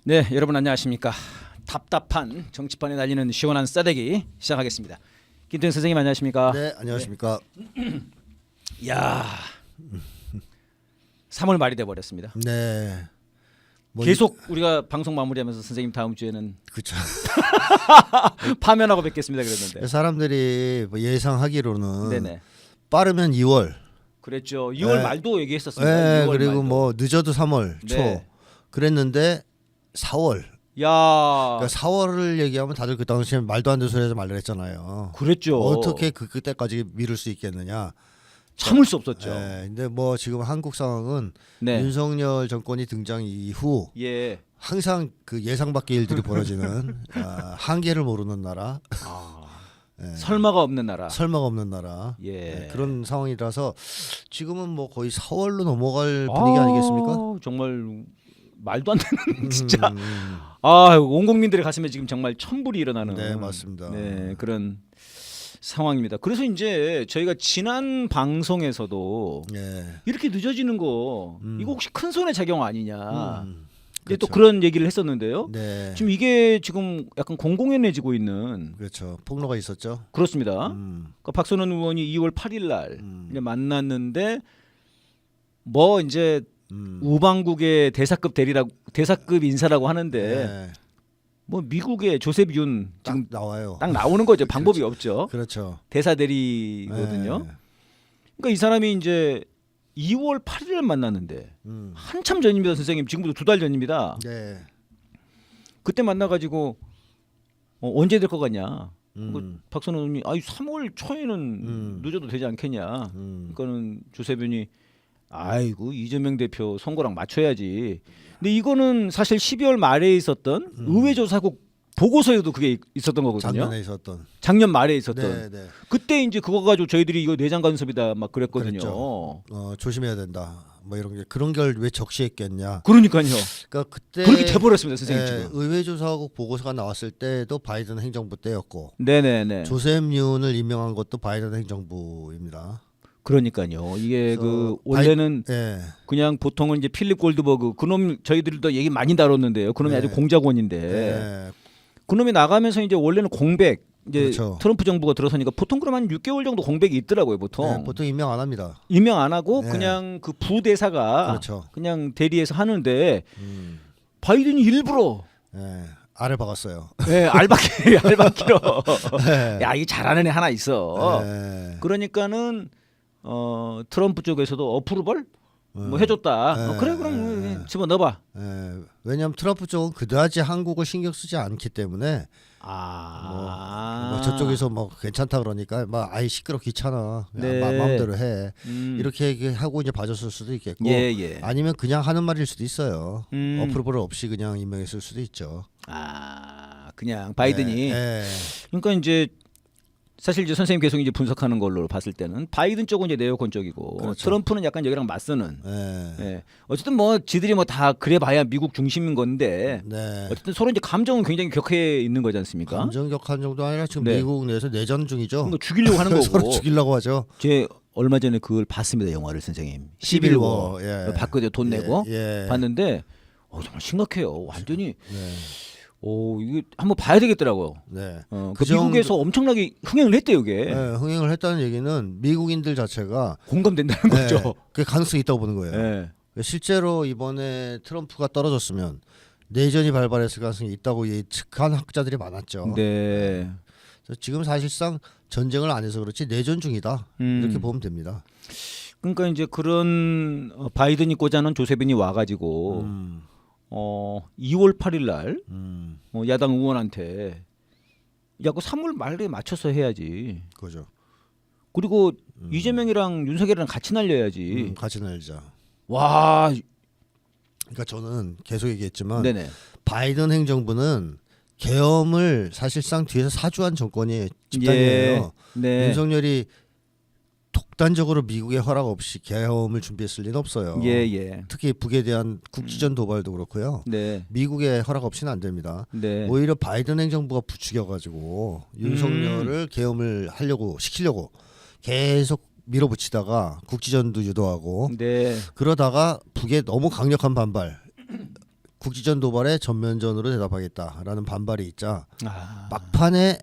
네, 여러분 안녕하십니까? 답답한 정치판에 날리는 시원한 싸대기 시작하겠습니다. 김태형 선생님 안녕하십니까? 네, 안녕하십니까? 야, 3월 말이 돼 버렸습니다. 네. 계속 우리가 방송 마무리하면서 선생님 다음 주에는 그렇죠. 파면하고 뵙겠습니다 그랬는데. 사람들이 뭐 예상하기로는 네네. 빠르면 2월. 그랬죠. 2월 네. 말도 얘기했었습니다. 네, 2월 그리고 말도. 뭐 늦어도 3월 초. 네. 그랬는데 4월. 야, 그러니까 4월을 얘기하면 다들 그 당시에 말도 안 되는 소리 하지 말라 했잖아요. 그랬죠. 어떻게 그때까지 미룰 수 있겠느냐. 참을 수 없었죠. 네, 근데 뭐 지금 한국 상황은 네. 윤석열 정권이 등장 이후 예. 항상 그 예상 밖의 일들이 벌어지는 한계를 모르는 나라. 네. 설마가 없는 나라. 설마가 없는 나라. 예. 네, 그런 상황이라서 지금은 뭐 거의 4월로 넘어갈 분위기 아니겠습니까? 정말 말도 안 되는 진짜. 온 국민들의 가슴에 지금 정말 천불이 일어나는. 네, 맞습니다. 네, 그런 상황입니다. 그래서 이제 저희가 지난 방송에서도 네. 이렇게 늦어지는 거 이거 혹시 큰 손해 작용 아니냐. 근데 또 그렇죠. 그런 얘기를 했었는데요. 네. 지금 이게 지금 약간 공공연해지고 있는. 그렇죠. 폭로가 있었죠. 그렇습니다. 그러니까 박선원 의원이 2월 8일 날 이제 만났는데 뭐 이제 우방국의 대사급 인사라고 하는데 네. 뭐 미국의 조셉 윤 딱 지금 나와요. 딱 나오는 거죠. 방법이 없죠. 그렇죠. 대사 대리거든요. 네. 그러니까 이 사람이 이제 2월 8일을 만났는데 음. 한참 전입니다, 선생님. 지금부터 2달 전입니다. 네. 그때 만나가지고 언제 될 것 같냐? 음. 박선원 의원이 3월 초에는 늦어도 되지 않겠냐? 그러니까는 조셉 윤이 아이고 이재명 대표 선거랑 맞춰야지. 근데 이거는 사실 12월 말에 있었던 의회조사국 보고서에도 그게 있었던 거거든요. 작년에 있었던. 작년 말에 있었던. 네, 네. 그때 이제 그거 가지고 저희들이 이거 내장 간섭이다 막 그랬거든요. 그랬죠. 조심해야 된다. 뭐 이런 게 그런 걸 왜 적시했겠냐. 그러니까요. 그러니까 그때 그렇게 돼버렸습니다, 선생님 지금. 의회조사국 보고서가 나왔을 때도 바이든 행정부 때였고 네네네. 조셉 윤을 임명한 것도 바이든 행정부입니다. 그러니까요. 이게 그래서 그 원래는 네. 그냥 보통은 이제 필립 골드버그 그놈 저희들도 얘기 많이 다뤘는데요. 그놈이 네. 아주 공작원인데 네. 그놈이 나가면서 이제 원래는 공백 이제 그렇죠. 트럼프 정부가 들어서니까 보통 그럼 한 6개월 정도 공백이 있더라고요. 보통. 보통 임명 안 합니다. 임명 안 하고 네. 그냥 그 부대사가 그렇죠. 그냥 대리해서 하는데 바이든이 일부러 알을 박았어요. 네, 알바키로 네. 야, 이 잘하는 애 하나 있어. 네. 그러니까는 트럼프 쪽에서도 어프루벌 뭐 해줬다. 그래 그럼 집어 넣어봐. 왜냐하면 트럼프 쪽은 그다지 한국을 신경 쓰지 않기 때문에 뭐 저쪽에서 뭐 괜찮다 그러니까 막 아이 시끄러 귀찮아. 네. 마음대로 해. 음. 이렇게 하고 이제 봐줬을 수도 있겠고 예. 아니면 그냥 하는 말일 수도 있어요. 음. 어프로벌 없이 그냥 임명했을 수도 있죠. 그냥 바이든이. 네. 그러니까 이제 사실 이제 선생님 계속 이제 분석하는 걸로 봤을 때는 바이든 쪽은 이제 네오콘 쪽이고 그렇죠. 트럼프는 약간 여기랑 맞서는. 네. 예. 어쨌든 뭐 지들이 뭐 다 그래봐야 미국 중심인 건데 네. 어쨌든 서로 이제 감정은 굉장히 격해 있는 거지 않습니까? 감정격한 정도 아니라 지금 네. 미국 내에서 내전 중이죠. 그러니까 죽이려고 하는 거고. 서로 죽이려고 하죠. 제 얼마 전에 그걸 봤습니다, 영화를 선생님. 시빌 11워. 워. 예. 봤거든요, 돈 내고 예. 봤는데 정말 심각해요. 완전히. 네. 이게 한번 봐야 되겠더라고요. 네. 그 미국에서 엄청나게 흥행을 했대요, 이게. 네, 흥행을 했다는 얘기는 미국인들 자체가 공감된다는 거죠. 그 가능성이 있다고 보는 거예요. 네. 실제로 이번에 트럼프가 떨어졌으면 내전이 발발했을 가능성이 있다고 예측한 학자들이 많았죠. 네. 그래서 지금 사실상 전쟁을 안 해서 그렇지 내전 중이다 이렇게 보면 됩니다. 그러니까 이제 그런 바이든이 꽂아놓은 조세빈이 와가지고 2월 8일 날 야당 의원한테 야구 3월 말에 맞춰서 해야지. 그죠. 그리고 이재명이랑 윤석열이랑 같이 날려야지. 같이 날자. 와. 그러니까 저는 계속 얘기했지만 네네. 바이든 행정부는 계엄을 사실상 뒤에서 사주한 정권이 집단이에요. 네. 윤석열이 독단적으로 미국의 허락 없이 계엄을 준비했을 리는 없어요. 예. 특히 북에 대한 국지전 도발도 그렇고요. 네. 미국의 허락 없이는 안 됩니다. 네. 오히려 바이든 행정부가 부추겨가지고 윤석열을 계엄을 시키려고 계속 밀어붙이다가 국지전도 유도하고 네. 그러다가 북의 너무 강력한 반발 국지전 도발에 전면전으로 대답하겠다라는 반발이 있자 아. 막판에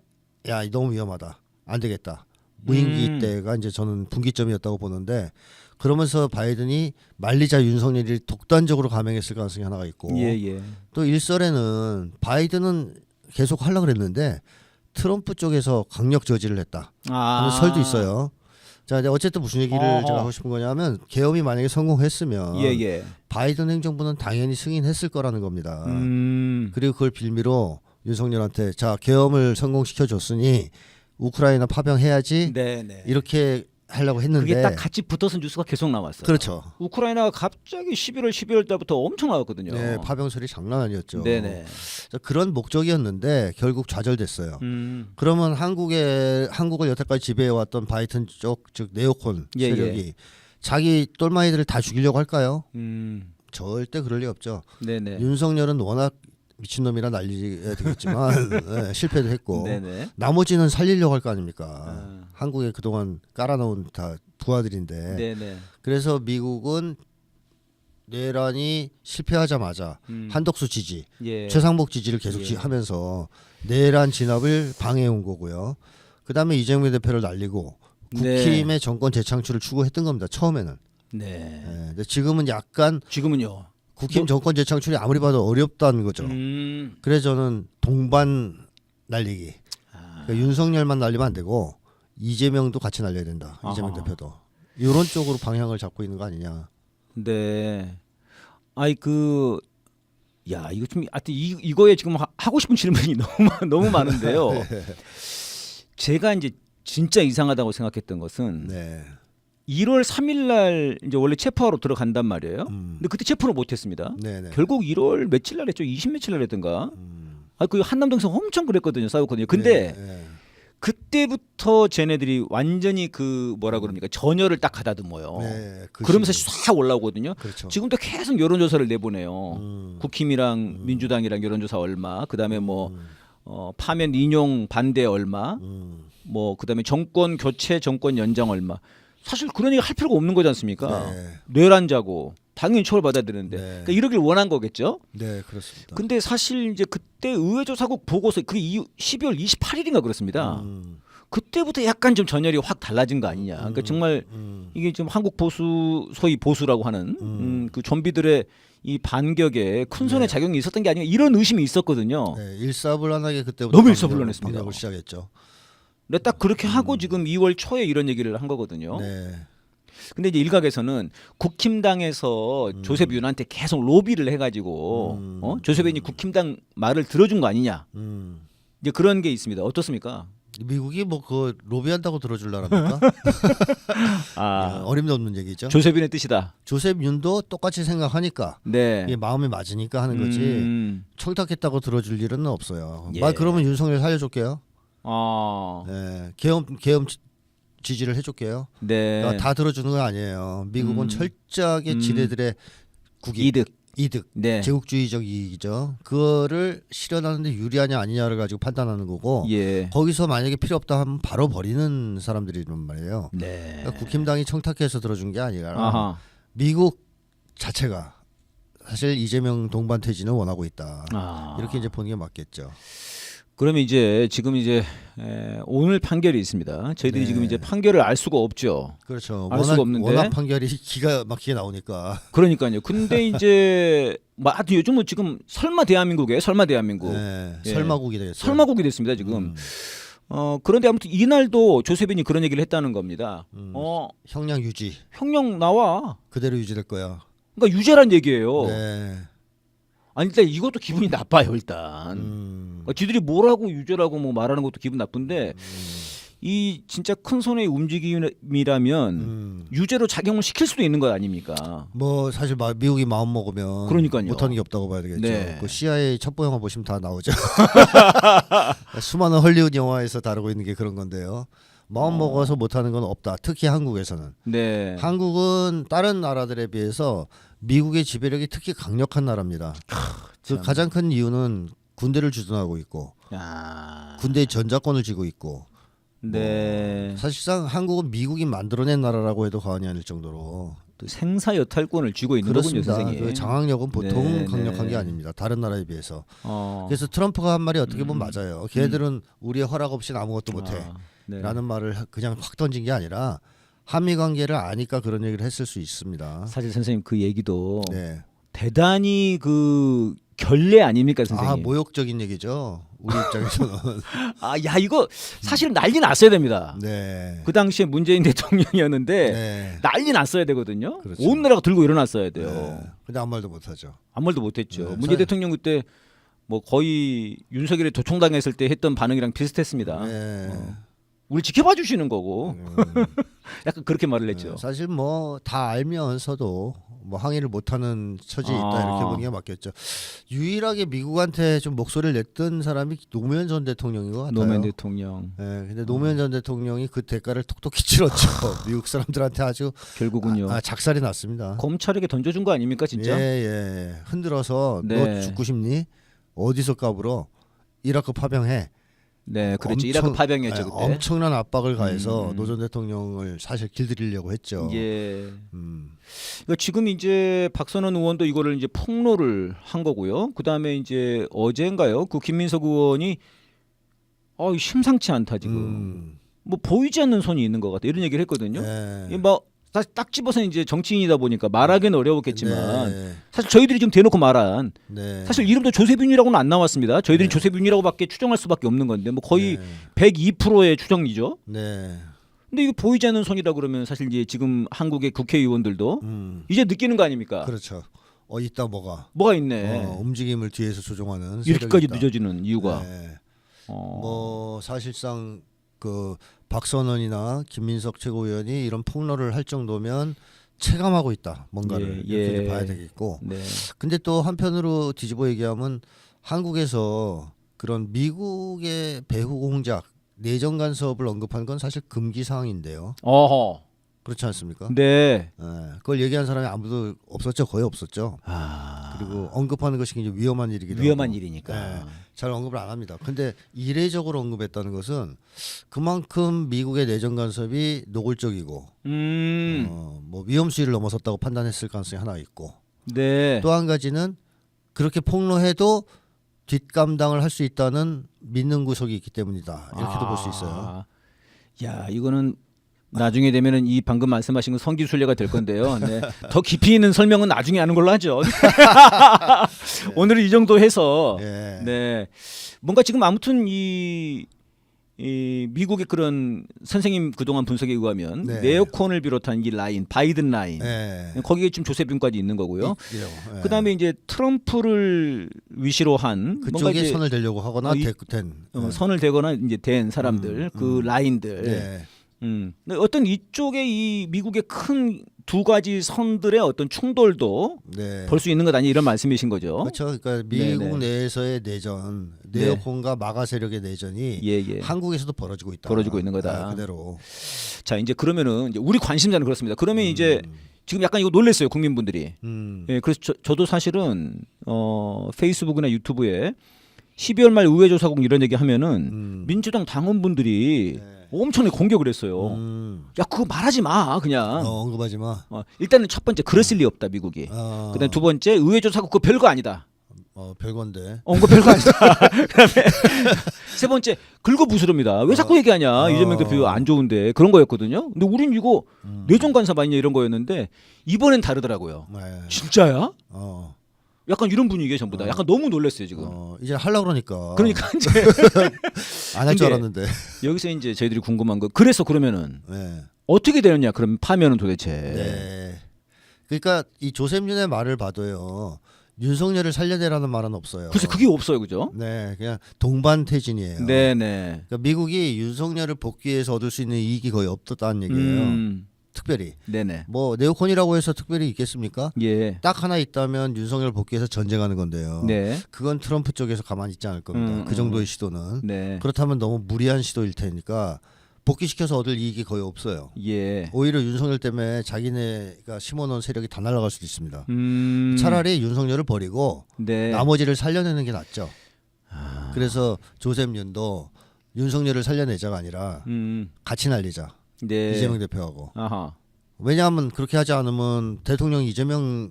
야 너무 위험하다 안 되겠다 무인기 때가 이제 저는 분기점이었다고 보는데 그러면서 바이든이 말리자 윤석열이 독단적으로 감행했을 가능성이 하나가 있고 예. 또 일설에는 바이든은 계속 하려고 그랬는데 트럼프 쪽에서 강력 저지를 했다 하는 설도 있어요. 자, 이제 어쨌든 무슨 얘기를 제가 하고 싶은 거냐면 계엄이 만약에 성공했으면 예. 바이든 행정부는 당연히 승인했을 거라는 겁니다. 그리고 그걸 빌미로 윤석열한테 자 계엄을 성공시켜 줬으니 우크라이나 파병해야지 네네. 이렇게 하려고 했는데 그게 딱 같이 붙어서 뉴스가 계속 나왔어요. 그렇죠. 우크라이나가 갑자기 12월 달부터 엄청 나왔거든요. 네, 파병 소리 장난 아니었죠. 네네. 자, 그런 목적이었는데 결국 좌절됐어요. 그러면 한국을 여태까지 지배해왔던 바이든 쪽 즉 네오콘 세력이 자기 똘마이들을 다 죽이려고 할까요? 절대 그럴 리 없죠. 네네. 윤석열은 워낙 미친놈이라 난리가 되겠지만 네, 실패도 했고 네네. 나머지는 살리려고 할 거 아닙니까? 한국에 그동안 깔아놓은 다 부하들인데 네네. 그래서 미국은 내란이 실패하자마자 한덕수 지지, 최상목 지지를 계속 하면서 내란 진압을 방해해온 거고요. 그다음에 이재명 대표를 날리고 국힘의 정권 재창출을 추구했던 겁니다. 처음에는. 네. 근데 지금은 약간 지금은요. 국힘 정권 재창출이 아무리 봐도 어렵다는 거죠. 그래서 저는 동반 날리기. 그러니까 윤석열만 날리면 안 되고 이재명도 같이 날려야 된다. 이재명 대표도. 이런 쪽으로 방향을 잡고 있는 거 아니냐. 네. 아이 야 이거 좀 하여튼 이거에 지금 하고 싶은 질문이 너무 많은데요. 네. 제가 이제 진짜 이상하다고 생각했던 것은 1월 3일 날 이제 원래 체포하러 들어간단 말이에요. 근데 그때 체포를 못했습니다. 결국 1월 며칠 날 했죠? 20 며칠 날 했던가. 그 한남동에서 엄청 그랬거든요. 싸웠거든요. 근데 그때부터 쟤네들이 완전히 뭐라 그럽니까 전열을 딱 가다듬어요. 그러면서 싹 올라오거든요. 그렇죠. 지금도 계속 여론조사를 내보내요. 국힘이랑 민주당이랑 여론조사 얼마, 그다음에 파면 인용 반대 얼마, 그다음에 정권 교체, 정권 연장 얼마. 사실 그런 얘기 할 필요가 없는 거지 않습니까? 뇌란자고 당연히 처벌받아야 되는데 그러니까 이러길 원한 거겠죠? 네, 그렇습니다. 근데 사실 이제 그때 의회조사국 보고서 그게 12월 28일인가 그렇습니다. 그때부터 약간 좀 전열이 확 달라진 거 아니냐. 그러니까 정말 이게 좀 한국 보수 소위 보수라고 하는 그 좀비들의 이 반격에 큰 손에 작용이 있었던 게 아닌가 이런 의심이 있었거든요. 일사불란하게 그때부터 너무 일사불란했습니다. 방역을 시작했죠. 근데 딱 그렇게 하고 지금 2월 초에 이런 얘기를 한 거거든요. 근데 이제 일각에서는 국힘당에서 조셉 윤한테 계속 로비를 해가지고 조셉 윤이 국힘당 말을 들어준 거 아니냐. 이제 그런 게 있습니다. 어떻습니까? 미국이 그 로비한다고 들어줄라랍니까? 어림도 없는 얘기죠. 조셉 윤의 뜻이다. 조셉 윤도 똑같이 생각하니까 이게 마음이 맞으니까 하는 거지. 청탁했다고 들어줄 일은 없어요. 그러면 윤석열 살려줄게요. 계엄 지지를 해줄게요. 그러니까 다 들어주는 건 아니에요. 미국은 철저하게 지네들의 이득, 제국주의적 이익이죠. 그거를 실현하는데 유리하냐 아니냐를 가지고 판단하는 거고 거기서 만약에 필요 없다 하면 바로 버리는 사람들이란 말이에요. 그러니까 국힘당이 청탁해서 들어준 게 아니라 미국 자체가 사실 이재명 동반 퇴진을 원하고 있다. 이렇게 이제 보는 게 맞겠죠. 그러면 이제 지금 오늘 판결이 있습니다. 저희들이 지금 이제 판결을 알 수가 없죠. 그렇죠. 알 수가 없는데 워낙 판결이 기가 막히게 나오니까. 그러니까요. 근데 이제 하여튼 요즘은 지금 설마 대한민국이에요. 설마 대한민국. 설마국이 되겠어요. 설마국이 됐습니다. 지금. 그런데 아무튼 이날도 조셉인이 그런 얘기를 했다는 겁니다. 형량 유지. 형량 나와. 그대로 유지될 거야. 그러니까 유죄란 얘기예요. 아니 일단 이것도 기분이 나빠요 일단. 지들이 뭐라고 유죄라고 말하는 것도 기분 나쁜데 이 진짜 큰 손의 움직임이라면 유죄로 작용을 시킬 수도 있는 것 아닙니까? 사실 미국이 마음 먹으면 그러니까요. 못하는 게 없다고 봐야 되겠죠. 그 CIA 첩보 영화 보시면 다 나오죠. 수많은 헐리우드 영화에서 다루고 있는 게 그런 건데요. 마음 먹어서 못하는 건 없다. 특히 한국에서는. 한국은 다른 나라들에 비해서 미국의 지배력이 특히 강력한 나라입니다. 그 가장 큰 이유는 군대를 주둔하고 있고 군대의 전자권을 쥐고 있고 사실상 한국은 미국이 만들어낸 나라라고 해도 과언이 아닐 정도로 또 생사 여탈권을 쥐고 있는 그렇습니다. 거군요, 선생님. 그 장악력은 보통 네, 강력한 네. 게 아닙니다. 다른 나라에 비해서. 그래서 트럼프가 한 말이 어떻게 보면 맞아요. 걔들은 우리의 허락 없이는 아무것도 못해. 네. 라는 말을 그냥 확 던진 게 아니라 한미 관계를 아니까 그런 얘기를 했을 수 있습니다. 사실 선생님 그 얘기도 네. 대단히 그 결례 아닙니까, 선생님? 모욕적인 얘기죠. 우리 입장에서는. 야 이거 사실은 난리 났어야 됩니다. 네. 그 당시에 문재인 대통령이었는데 네. 난리 났어야 되거든요. 그렇죠. 온 나라가 들고 일어났어야 돼요. 네. 근데 아무 말도 못하죠. 아무 말도 못했죠. 네. 문재인 대통령 그때 뭐 거의 윤석열이 도청당했을 때 했던 반응이랑 비슷했습니다. 네. 우리 지켜봐 주시는 거고 약간 그렇게 말을 했죠. 사실 뭐 다 알면서도 뭐 항의를 못하는 처지에 있다 이렇게 보는 게 맞겠죠. 유일하게 미국한테 좀 목소리를 냈던 사람이 노무현 전 대통령인 것 같아요. 노무현 대통령. 네, 근데 노무현 전 대통령이 그 대가를 톡톡히 치렀죠. 미국 사람들한테 아주 결국은요. 작살이 났습니다. 검찰에게 던져준 거 아닙니까 진짜? 예. 흔들어서 네. 너 죽고 싶니? 어디서 까불어? 이라크 파병해. 네, 그렇죠. 이라크 파병이었죠 그때. 엄청난 압박을 가해서 노 전 대통령을 사실 길들이려고 했죠. 예. 그러니까 지금 이제 박선원 의원도 이거를 이제 폭로를 한 거고요. 그 다음에 이제 어제인가요? 그 김민석 의원이 심상치 않다 지금. 뭐 보이지 않는 손이 있는 것 같다 이런 얘기를 했거든요. 네. 뭐 사실 딱 집어서 이제 정치인이다 보니까 말하기는 어려웠겠지만 네. 사실 저희들이 지금 대놓고 말한 네. 사실 이름도 조세균이라고는 안 나왔습니다. 저희들이 조세균이라고밖에 추정할 수밖에 없는 건데 뭐 거의 102%의 추정이죠. 네. 근데 이거 보이지 않는 손이라 그러면 사실 이제 지금 한국의 국회의원들도 이제 느끼는 거 아닙니까? 그렇죠. 있다 뭐가 있네. 움직임을 뒤에서 조종하는 이렇게까지 세력이 있다. 늦어지는 이유가. 네. 뭐 사실상 그 박선원이나 김민석 최고위원이 이런 폭로를 할 정도면 체감하고 있다 뭔가를 이렇게 봐야 되겠고. 네. 근데 또 한편으로 뒤집어 얘기하면 한국에서 그런 미국의 배후 공작 내정 간섭을 언급한 건 사실 금기 사항인데요. 어허. 그렇지 않습니까? 네. 그걸 얘기한 사람이 아무도 없었죠. 거의 없었죠. 그리고 언급하는 것이 굉장히 위험한 일이기도 위험한 하고. 일이니까. 잘 언급을 안 합니다. 근데 이례적으로 언급했다는 것은 그만큼 미국의 내정 간섭이 노골적이고 뭐 위험 수위를 넘어섰다고 판단했을 가능성이 하나 있고 네. 또 한 가지는 그렇게 폭로해도 뒷감당을 할 수 있다는 믿는 구석이 있기 때문이다. 이렇게도 볼 수 있어요. 야, 이거는 나중에 되면은 이 방금 말씀하신 건 성기순례가 될 건데요. 네. 더 깊이 있는 설명은 나중에 하는 걸로 하죠. 오늘은 이 정도 해서 네. 뭔가 지금 아무튼 이 미국의 그런 선생님 그동안 분석에 의하면 네오콘을 비롯한 이 라인, 바이든 라인 거기에 지금 조세균까지 있는 거고요. 그다음에 이제 트럼프를 위시로 한 그쪽에 이제 선을 대려고 하거나 선을 대거나 이제 된 사람들 그 라인들. 어떤 이쪽에 이 미국의 큰 두 가지 선들의 어떤 충돌도 볼 수 있는 것 아니 이런 말씀이신 거죠. 그렇죠. 그러니까 미국 내에서의 내전, 네오콘과 마가 세력의 내전이 한국에서도 벌어지고 있다. 벌어지고 있는 거다. 그대로. 자 이제 그러면은 이제 우리 관심사는 그렇습니다. 그러면 이제 지금 약간 이거 놀랬어요 국민분들이. 예, 그래서 저도 사실은 페이스북이나 유튜브에 12월 말 의회조사국 이런 얘기 하면은 민주당 당원분들이 엄청나게 공격을 했어요. 야 그거 말하지 마 그냥. 언급하지 마. 일단은 첫 번째 그랬을 리 없다 미국이. 그다음 두 번째 의회조사국 그거 별거 아니다. 별건데. 그거 별거 아니다. 그다음에 세 번째 긁어부스럽니다. 왜 자꾸 얘기하냐 이재명 대표 안 좋은데 그런 거였거든요. 근데 우린 이거 내정 간섭 아니냐 이런 거였는데 이번엔 다르더라고요. 진짜야? 약간 이런 분위기에 전부 다. 약간 너무 놀랐어요 지금. 이제 하려고 그러니까. 그러니까 이제 안 할 줄 알았는데. 여기서 이제 저희들이 궁금한 거. 그래서 그러면은 어떻게 되느냐? 그럼 파면은 도대체. 그러니까 이 조셉윤의 말을 봐도요. 윤석열을 살려내라는 말은 없어요. 글쎄 그게 없어요, 그죠? 네, 그냥 동반퇴진이에요. 네네. 그러니까 미국이 윤석열을 복귀해서 얻을 수 있는 이익이 거의 없었다는 얘기예요. 특별히. 네네. 뭐 네오콘이라고 해서 특별히 있겠습니까? 예. 딱 하나 있다면 윤석열 복귀해서 전쟁하는 건데요. 네. 그건 트럼프 쪽에서 가만히 있지 않을 겁니다. 그 정도의 시도는. 네. 그렇다면 너무 무리한 시도일 테니까 복귀시켜서 얻을 이익이 거의 없어요. 예. 오히려 윤석열 때문에 자기네가 심어놓은 세력이 다 날아갈 수도 있습니다. 차라리 윤석열을 버리고 나머지를 살려내는 게 낫죠. 그래서 조셉윤도 윤석열을 살려내자가 아니라 같이 날리자. 이재명 대표하고. 왜냐하면 그렇게 하지 않으면 대통령 이재명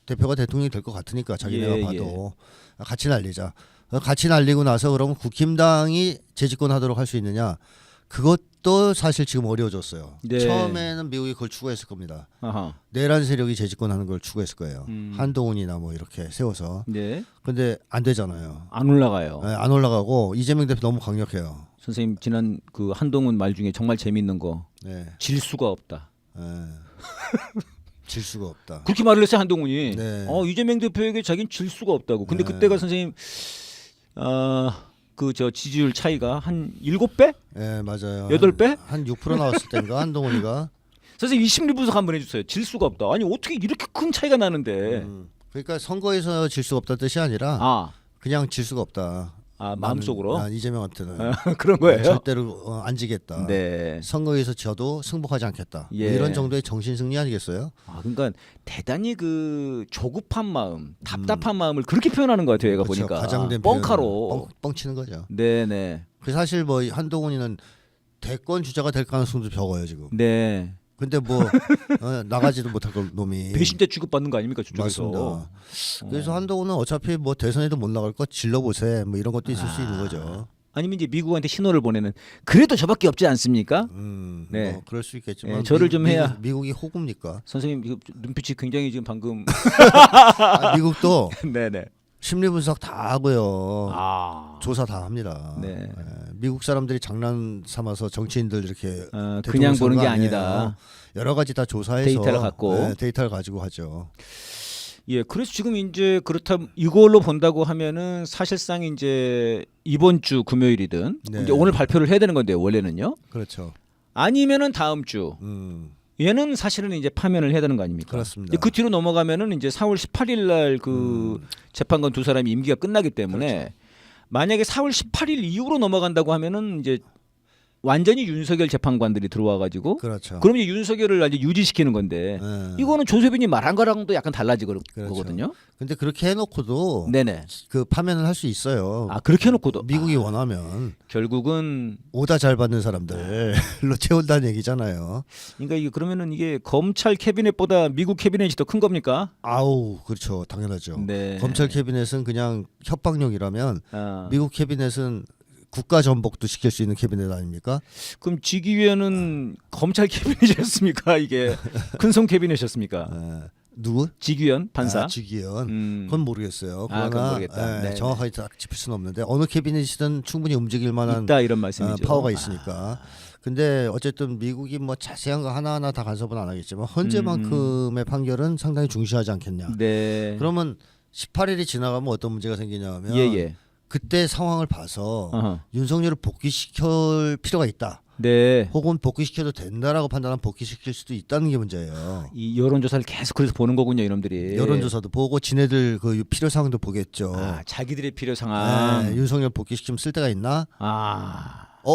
대표가 대통령이 될 것 같으니까 자기네가 봐도 같이 날리자. 같이 날리고 나서 그러면 국힘당이 재집권하도록 할 수 있느냐? 그것도 사실 지금 어려워졌어요. 네. 처음에는 미국이 그걸 추구했을 겁니다. 아하. 내란 세력이 재집권하는 걸 추구했을 거예요. 한동훈이나 뭐 이렇게 세워서. 네. 근데 안 되잖아요. 안 올라가요. 네, 안 올라가고 이재명 대표 너무 강력해요. 선생님 지난 그 한동훈 말 중에 정말 재밌는 거. 네. 질 수가 없다. 네. 질 수가 없다. 그렇게 말을 했어요 한동훈이. 네. 이재명 대표에게 자기는 질 수가 없다고. 근데 네. 그때가 선생님 그 저 지지율 차이가 한 7배? 네, 맞아요. 8배? 한 6% 나왔을 때인가 한동훈이가. 선생님 이 심리 분석 한번 해주세요. 질 수가 없다. 아니 어떻게 이렇게 큰 차이가 나는데. 그러니까 선거에서 질 수가 없다는 뜻이 아니라 그냥 질 수가 없다. 마음속으로 이재명한테는 그런 거예요. 절대로 안 지겠다. 네. 선거에서 져도 승복하지 않겠다. 뭐 예. 이런 정도의 정신 승리 아니겠어요? 그러니까 대단히 그 조급한 마음, 답답한 마음을 그렇게 표현하는 것 같아요. 얘가 그렇죠. 보니까 과장된 뻥카로 뻥치는 거죠. 네네. 그 사실 뭐 한동훈이는 대권 주자가 될 가능성도 적어요 지금. 네. 근데 뭐 나가지도 못할 놈이 배신자 취급받는 거 아닙니까 저쪽에서. 맞습니다. 그래서 한동훈은 어차피 뭐 대선에도 못 나갈 거 질러보세 뭐 이런 것도 있을 수 있는 거죠. 아니면 이제 미국한테 신호를 보내는 그래도 저밖에 없지 않습니까? 네, 뭐 그럴 수 있겠지만 저를 좀 해야 미국이 호구입니까? 선생님 이거 눈빛이 굉장히 지금 방금 미국도 네네. 심리 분석 다 하고요. 조사 다 합니다. 네. 미국 사람들이 장난 삼아서 정치인들 이렇게 그냥 보는 게 아니다. 여러 가지 다 조사해서 데이터를 갖고 데이터를 가지고 하죠. 예, 그래서 지금 이제 그렇다 이걸로 본다고 하면은 사실상 이제 이번 주 금요일이든 이제 오늘 발표를 해야 되는 건데요. 원래는요. 그렇죠. 아니면은 다음 주. 얘는 사실은 이제 파면을 해야 되는 거 아닙니까? 그렇습니다. 그 뒤로 넘어가면은 이제 4월 18일 날 그 재판관 두 사람이 임기가 끝나기 때문에 그렇죠. 만약에 4월 18일 이후로 넘어간다고 하면은 이제 완전히 윤석열 재판관들이 들어와 가지고 그렇죠. 그럼 이제 윤석열을 아주 유지시키는 건데 이거는 조세빈이 말한 거랑도 약간 달라지거든요. 근데 그렇게 해놓고도 네네. 그 파면을 할 수 있어요. 그렇게 해놓고도 미국이 원하면 결국은 오다 잘 받는 사람들로 채운다는 얘기잖아요. 그러니까 이게 그러면은 이게 검찰 캐비넷보다 미국 캐비넷이 더 큰 겁니까? 아우 그렇죠 당연하죠. 네. 검찰 캐비넷은 그냥 협박용이라면 미국 캐비넷은 국가 전복도 시킬 수 있는 캐비넷 아닙니까? 그럼 지기위원은 검찰 캐비넷이었습니까? 이게 큰손 캐비넷이었습니까? 누구? 지기위원 판사. 지기위원. 그건 모르겠어요. 그건 모르겠다. 정확하게 딱 짚을 수는 없는데 어느 캐비넷이든 충분히 움직일 만한 있다 이런 말씀이죠. 파워가 있으니까. 근데 어쨌든 미국이 뭐 자세한 거 하나하나 다 간섭은 안 하겠지만 헌재만큼의 판결은 상당히 중시하지 않겠냐. 네. 그러면 18일이 지나가면 어떤 문제가 생기냐면 그때 상황을 봐서 윤석열을 복귀시킬 필요가 있다. 네. 혹은 복귀시켜도 된다라고 판단하면 복귀시킬 수도 있다는 게 문제예요. 이 여론조사를 계속 그래서 보는 거군요, 이놈들이. 여론조사도 보고 지네들 그 필요 사항도 보겠죠. 자기들의 필요 상황. 윤석열 복귀시키면 쓸 데가 있나?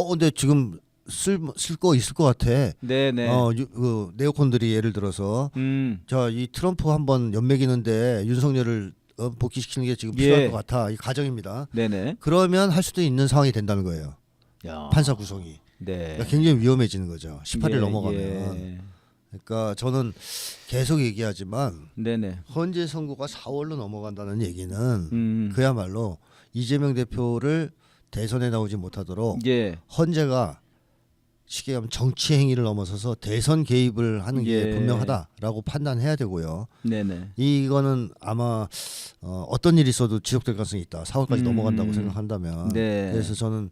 근데 지금 쓸 거 있을 것 같아. 네네. 그 네오콘들이 예를 들어서 자, 이 트럼프 한번 연맥이는데 윤석열을 복귀시키는 게 지금 필요할 것 같아. 이 가정입니다. 네네. 그러면 할 수도 있는 상황이 된다는 거예요. 판사 구성이. 네. 그러니까 굉장히 위험해지는 거죠. 18일 넘어가면. 그러니까 저는 계속 얘기하지만 헌재 선고가 4월로 넘어간다는 얘기는 그야말로 이재명 대표를 대선에 나오지 못하도록 헌재가 쉽게 하면 정치 행위를 넘어서서 대선 개입을 하는 게 분명하다라고 판단해야 되고요. 이거는 아마 어떤 일이 있어도 지속될 가능성이 있다. 4월까지 넘어간다고 생각한다면. 그래서 저는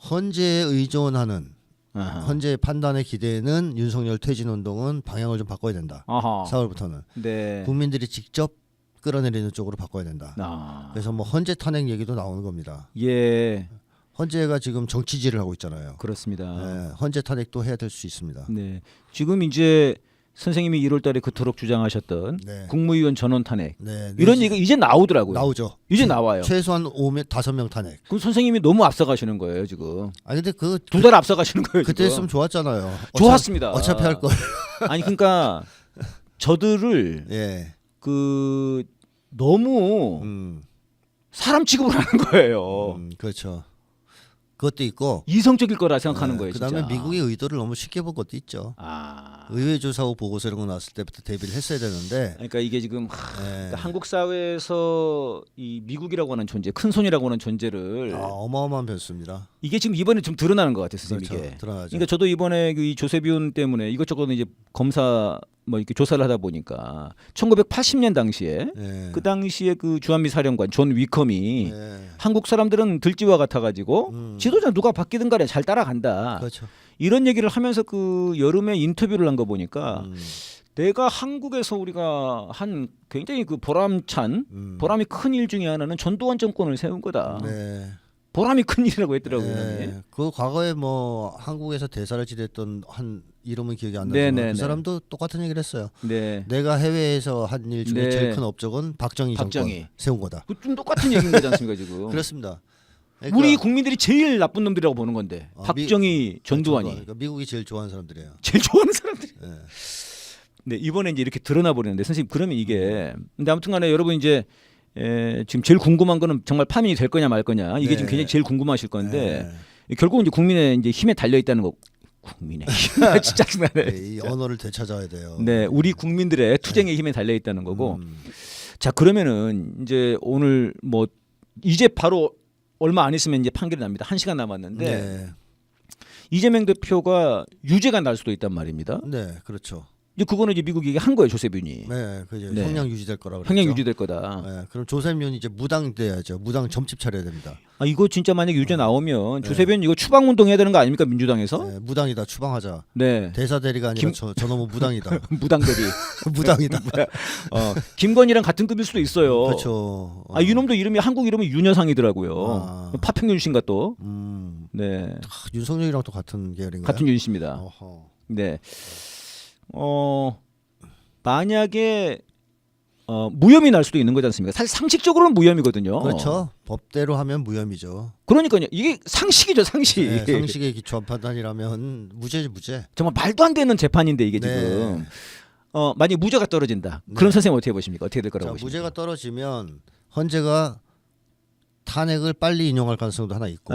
헌재에 의존하는 헌재의 판단에 기대는 윤석열 퇴진 운동은 방향을 좀 바꿔야 된다. 4월부터는 국민들이 직접 끌어내리는 쪽으로 바꿔야 된다. 그래서 뭐 헌재 탄핵 얘기도 나오는 겁니다. 헌재가 지금 정치질을 하고 있잖아요. 그렇습니다. 헌재 탄핵도 해야 될 수 있습니다. 지금 이제 선생님이 1월달에 그토록 주장하셨던 국무위원 전원 탄핵 이런 얘기가 이제 나오더라고요. 나오죠. 이제 나와요. 최소한 5명 탄핵. 그럼 선생님이 너무 앞서가시는 거예요 지금. 근데 그 2달 앞서가시는 거예요. 그때 했으면 좋았잖아요. 좋았습니다. 어차피 할 걸. 아니 그러니까 저들을 그 너무 사람 취급을 하는 거예요. 그렇죠. 그것도 있고 이성적일 거라 생각하는 거예요. 그다음에 진짜. 미국의 의도를 너무 쉽게 본 것도 있죠. 의회 조사하고 보고서 이런 거 나왔을 때부터 대비를 했어야 되는데. 그러니까 이게 지금 그러니까 한국 사회에서 이 미국이라고 하는 존재, 큰 손이라고 하는 존재를 어마어마한 변수입니다. 이게 지금 이번에 좀 드러나는 것 같아요, 선생님. 그렇죠. 이게. 드러나죠. 그러니까 저도 이번에 이 조세비온 때문에 이것저것 이제 검사 뭐 이렇게 조사를 하다 보니까 1980년 당시에 그 당시에 그 주한미 사령관 존 위컴이 한국 사람들은 들쥐와 같아가지고 지도자 누가 바뀌든 간에 잘 따라간다. 그렇죠. 이런 얘기를 하면서 그 여름에 인터뷰를 한 거 보니까 내가 한국에서 우리가 한 굉장히 그 보람찬 보람이 큰 일 중에 하나는 전두환 정권을 세운 거다. 네. 보람이 큰 일이라고 했더라고요. 네. 그 과거에 뭐 한국에서 대사를 지냈던 한 이름은 기억이 안 나지만 그 사람도 똑같은 얘기를 했어요. 네. 내가 해외에서 한 일 중에 제일 큰 업적은 박정희 정권 세운 거다. 좀 똑같은 얘기인 거지 않습니까 지금? 그렇습니다. 그러니까 우리 국민들이 제일 나쁜 놈들이라고 보는 건데 박정희, 전두환이 그러니까 미국이 제일 좋아하는 사람들이에요. 제일 좋아하는 사람들이. 네, 이번에 이제 이렇게 드러나 버리는데 선생님 그러면 이게 근데 아무튼간에 여러분 이제 지금 제일 궁금한 거는 정말 파면이 될 거냐 말 거냐 이게 지금 굉장히 제일 궁금하실 건데 결국은 이제 국민의 이제 힘에 달려 있다는 거. 국민의 진짜 네, 이 언어를 되찾아야 돼요. 네, 우리 국민들의 투쟁의 힘에 달려 있다는 거고. 자 그러면은 이제 오늘 뭐 이제 바로 얼마 안 있으면 이제 판결이 납니다. 1시간 남았는데 이재명 대표가 유죄가 날 수도 있단 말입니다. 네, 그렇죠. 이제 그거는 이제 미국이 한 거예요, 조셉윤이. 네, 그죠. 형량 유지될 거라고. 형량 유지될 거다. 네, 그럼 조셉윤이 이제 무당돼야죠. 무당 점집 차려야 됩니다. 아 이거 진짜 만약 유죄 나오면 조셉윤 이거 추방 운동해야 되는 거 아닙니까 민주당에서? 네, 무당이다 추방하자. 네. 대사 대리가 아니라 저놈은 무당이다. 무당대리. 무당이다. 김건희랑 같은 급일 수도 있어요. 그렇죠. 아 이놈도 이름이 한국 이름이 윤여상이더라고요. 파평윤씨인가 또. 네. 윤석열이랑 또 같은 계열인가요? 같은 윤씨입니다. 네. 만약에 무혐의 날 수도 있는 거지 않습니까? 사실 상식적으로는 무혐의거든요. 그렇죠. 법대로 하면 무혐의죠. 그러니까요. 이게 상식이죠, 상식. 네, 상식에 기초한 판단이라면 무죄지 무죄. 정말 말도 안 되는 재판인데 이게 지금. 만약 무죄가 떨어진다. 그럼 선생님 어떻게 보십니까? 어떻게 될 거라고 보십니까? 무죄가 떨어지면 헌재가 탄핵을 빨리 인용할 가능성도 하나 있고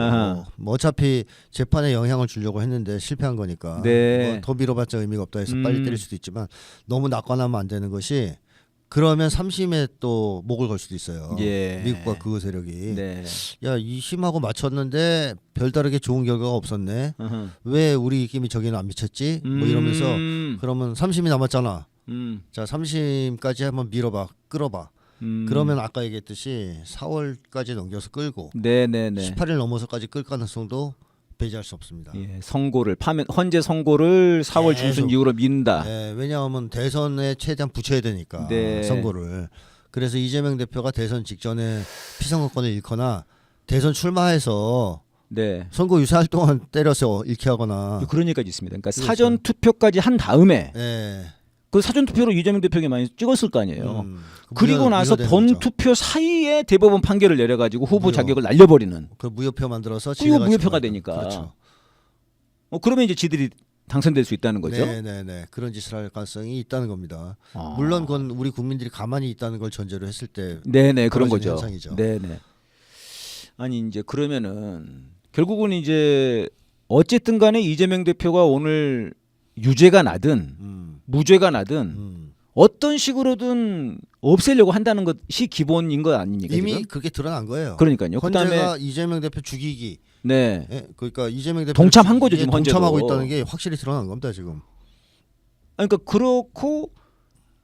뭐 어차피 재판에 영향을 주려고 했는데 실패한 거니까 뭐 더 미뤄봤자 의미가 없다 해서 빨리 때릴 수도 있지만 너무 낙관하면 안 되는 것이 그러면 3심에 또 목을 걸 수도 있어요. 미국과 그 세력이 야 2심하고 맞췄는데 별다르게 좋은 결과가 없었네. 왜 우리 입김이 저기는 안 미쳤지? 뭐 이러면서 그러면 3심이 남았잖아. 자 3심까지 한번 밀어봐 끌어봐. 그러면 아까 얘기했듯이 4월까지 넘겨서 끌고 18일 넘어서까지 끌 가능성도 배제할 수 없습니다. 선고를 헌재 선고를 4월 중순 이후로 민다. 왜냐하면 대선에 최대한 붙여야 되니까 선고를. 그래서 이재명 대표가 대선 직전에 피선거권을 잃거나 대선 출마해서 선거 유세할 동안 때려서 잃게 하거나 그런 얘기까지 있습니다. 그러니까 사전 투표까지 한 다음에 그 사전 투표로 이재명 대표에게 많이 찍었을 거 아니에요. 그리고 나서 본 투표 사이에 대법원 판결을 내려가지고 후보 자격을 날려버리는. 그 무효표 만들어서 이거 무효표가 되니까. 그렇죠. 그러면 이제 지들이 당선될 수 있다는 거죠. 네네네. 그런 짓을 할 가능성이 있다는 겁니다. 물론 그건 우리 국민들이 가만히 있다는 걸 전제로 했을 때. 그런 거죠. 현상이죠. 아니 이제 그러면은 결국은 이제 어쨌든 간에 이재명 대표가 오늘 유죄가 나든 무죄가 나든 어떤 식으로든 없애려고 한다는 것이 기본인 거 아닙니까? 이미 지금? 그게 드러난 거예요. 그러니까요. 헌재가 이재명 대표 죽이기. 그러니까 이재명 대표 동참한 거죠 지금 헌재도. 동참하고 있다는 게 확실히 드러난 겁니다 지금. 그러니까 그렇고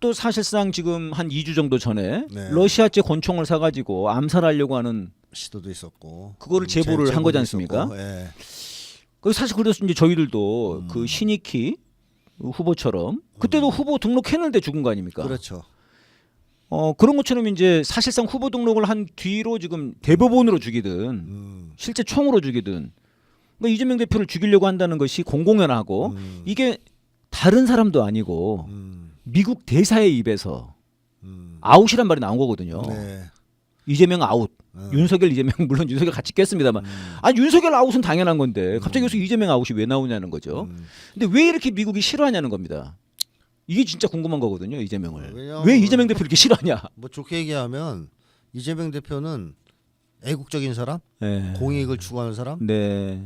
또 사실상 지금 한 2주 정도 전에 러시아제 권총을 사가지고 암살하려고 하는 시도도 있었고 그거를 제보를 한 거지 않습니까? 그 사실 그래서 이제 저희들도 그 신익희 후보처럼 그때도 후보 등록했는데 죽은 거 아닙니까? 그렇죠. 그런 것처럼 이제 사실상 후보 등록을 한 뒤로 지금 대법원으로 죽이든 실제 총으로 죽이든 그러니까 이재명 대표를 죽이려고 한다는 것이 공공연하고 이게 다른 사람도 아니고 미국 대사의 입에서 아웃이란 말이 나온 거거든요. 이재명 아웃. 윤석열 이재명 물론 윤석열 같이 깼습니다만 윤석열 아웃은 당연한 건데 갑자기 여기서 이재명 아웃이 왜 나오냐는 거죠. 근데 왜 이렇게 미국이 싫어하냐는 겁니다. 이게 진짜 궁금한 거거든요. 이재명을 왜 이재명 대표 이렇게 싫어하냐. 뭐 좋게 얘기하면 이재명 대표는 애국적인 사람, 공익을 추구하는 사람,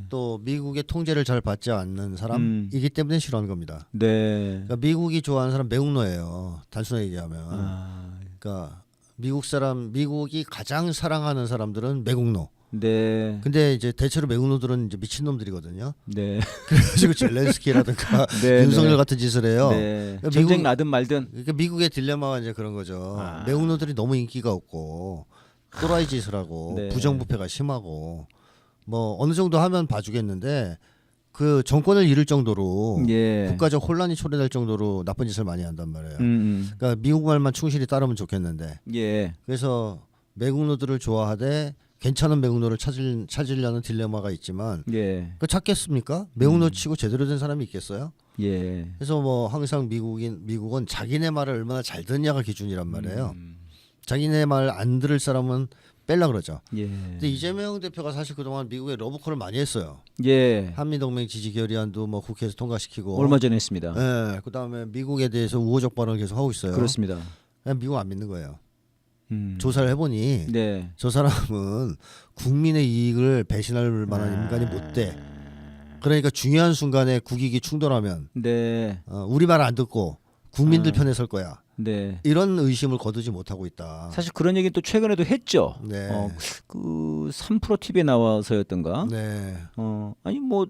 또 미국의 통제를 잘 받지 않는 사람이기 때문에 싫어하는 겁니다. 그러니까 미국이 좋아하는 사람 매국노예요. 단순하게 얘기하면. 그러니까 미국이 가장 사랑하는 사람들은 매국노. 근데 이제 대체로 매국노들은 이제 미친 놈들이거든요. 그래가지고 젤렌스키라든가 윤석열 같은 짓을 해요. 그러니까 전쟁 나든 말든. 그러니까 미국의 딜레마가 이제 그런 거죠. 매국노들이 너무 인기가 없고 또라이 짓을 하고 부정부패가 심하고 뭐 어느 정도 하면 봐주겠는데 그 정권을 잃을 정도로 국가적 혼란이 초래될 정도로 나쁜 짓을 많이 한단 말이에요. 그러니까 미국 말만 충실히 따르면 좋겠는데. 그래서 매국노들을 좋아하되 괜찮은 매국노를 찾으려는 딜레마가 있지만 그 찾겠습니까? 매국노 치고 제대로 된 사람이 있겠어요? 그래서 뭐 항상 미국은 자기네 말을 얼마나 잘 듣냐가 기준이란 말이에요. 자기네 말 안 들을 사람은 뺄라 그러죠. 근데 이재명 대표가 사실 그동안 미국에 러브콜을 많이 했어요. 한미동맹 지지 결의안도 뭐 국회에서 통과시키고 얼마 전에 했습니다. 그다음에 미국에 대해서 우호적 발언을 계속 하고 있어요. 그렇습니다. 그냥 미국 안 믿는 거예요. 조사를 해보니 저 사람은 국민의 이익을 배신할 만한 인간이 못 돼. 그러니까 중요한 순간에 국익이 충돌하면 우리 말 안 듣고 국민들 편에 설 거야. 이런 의심을 거두지 못하고 있다. 사실 그런 얘기는 또 최근에도 했죠. 그 3프로 TV에 나와서였던가. 아니 뭐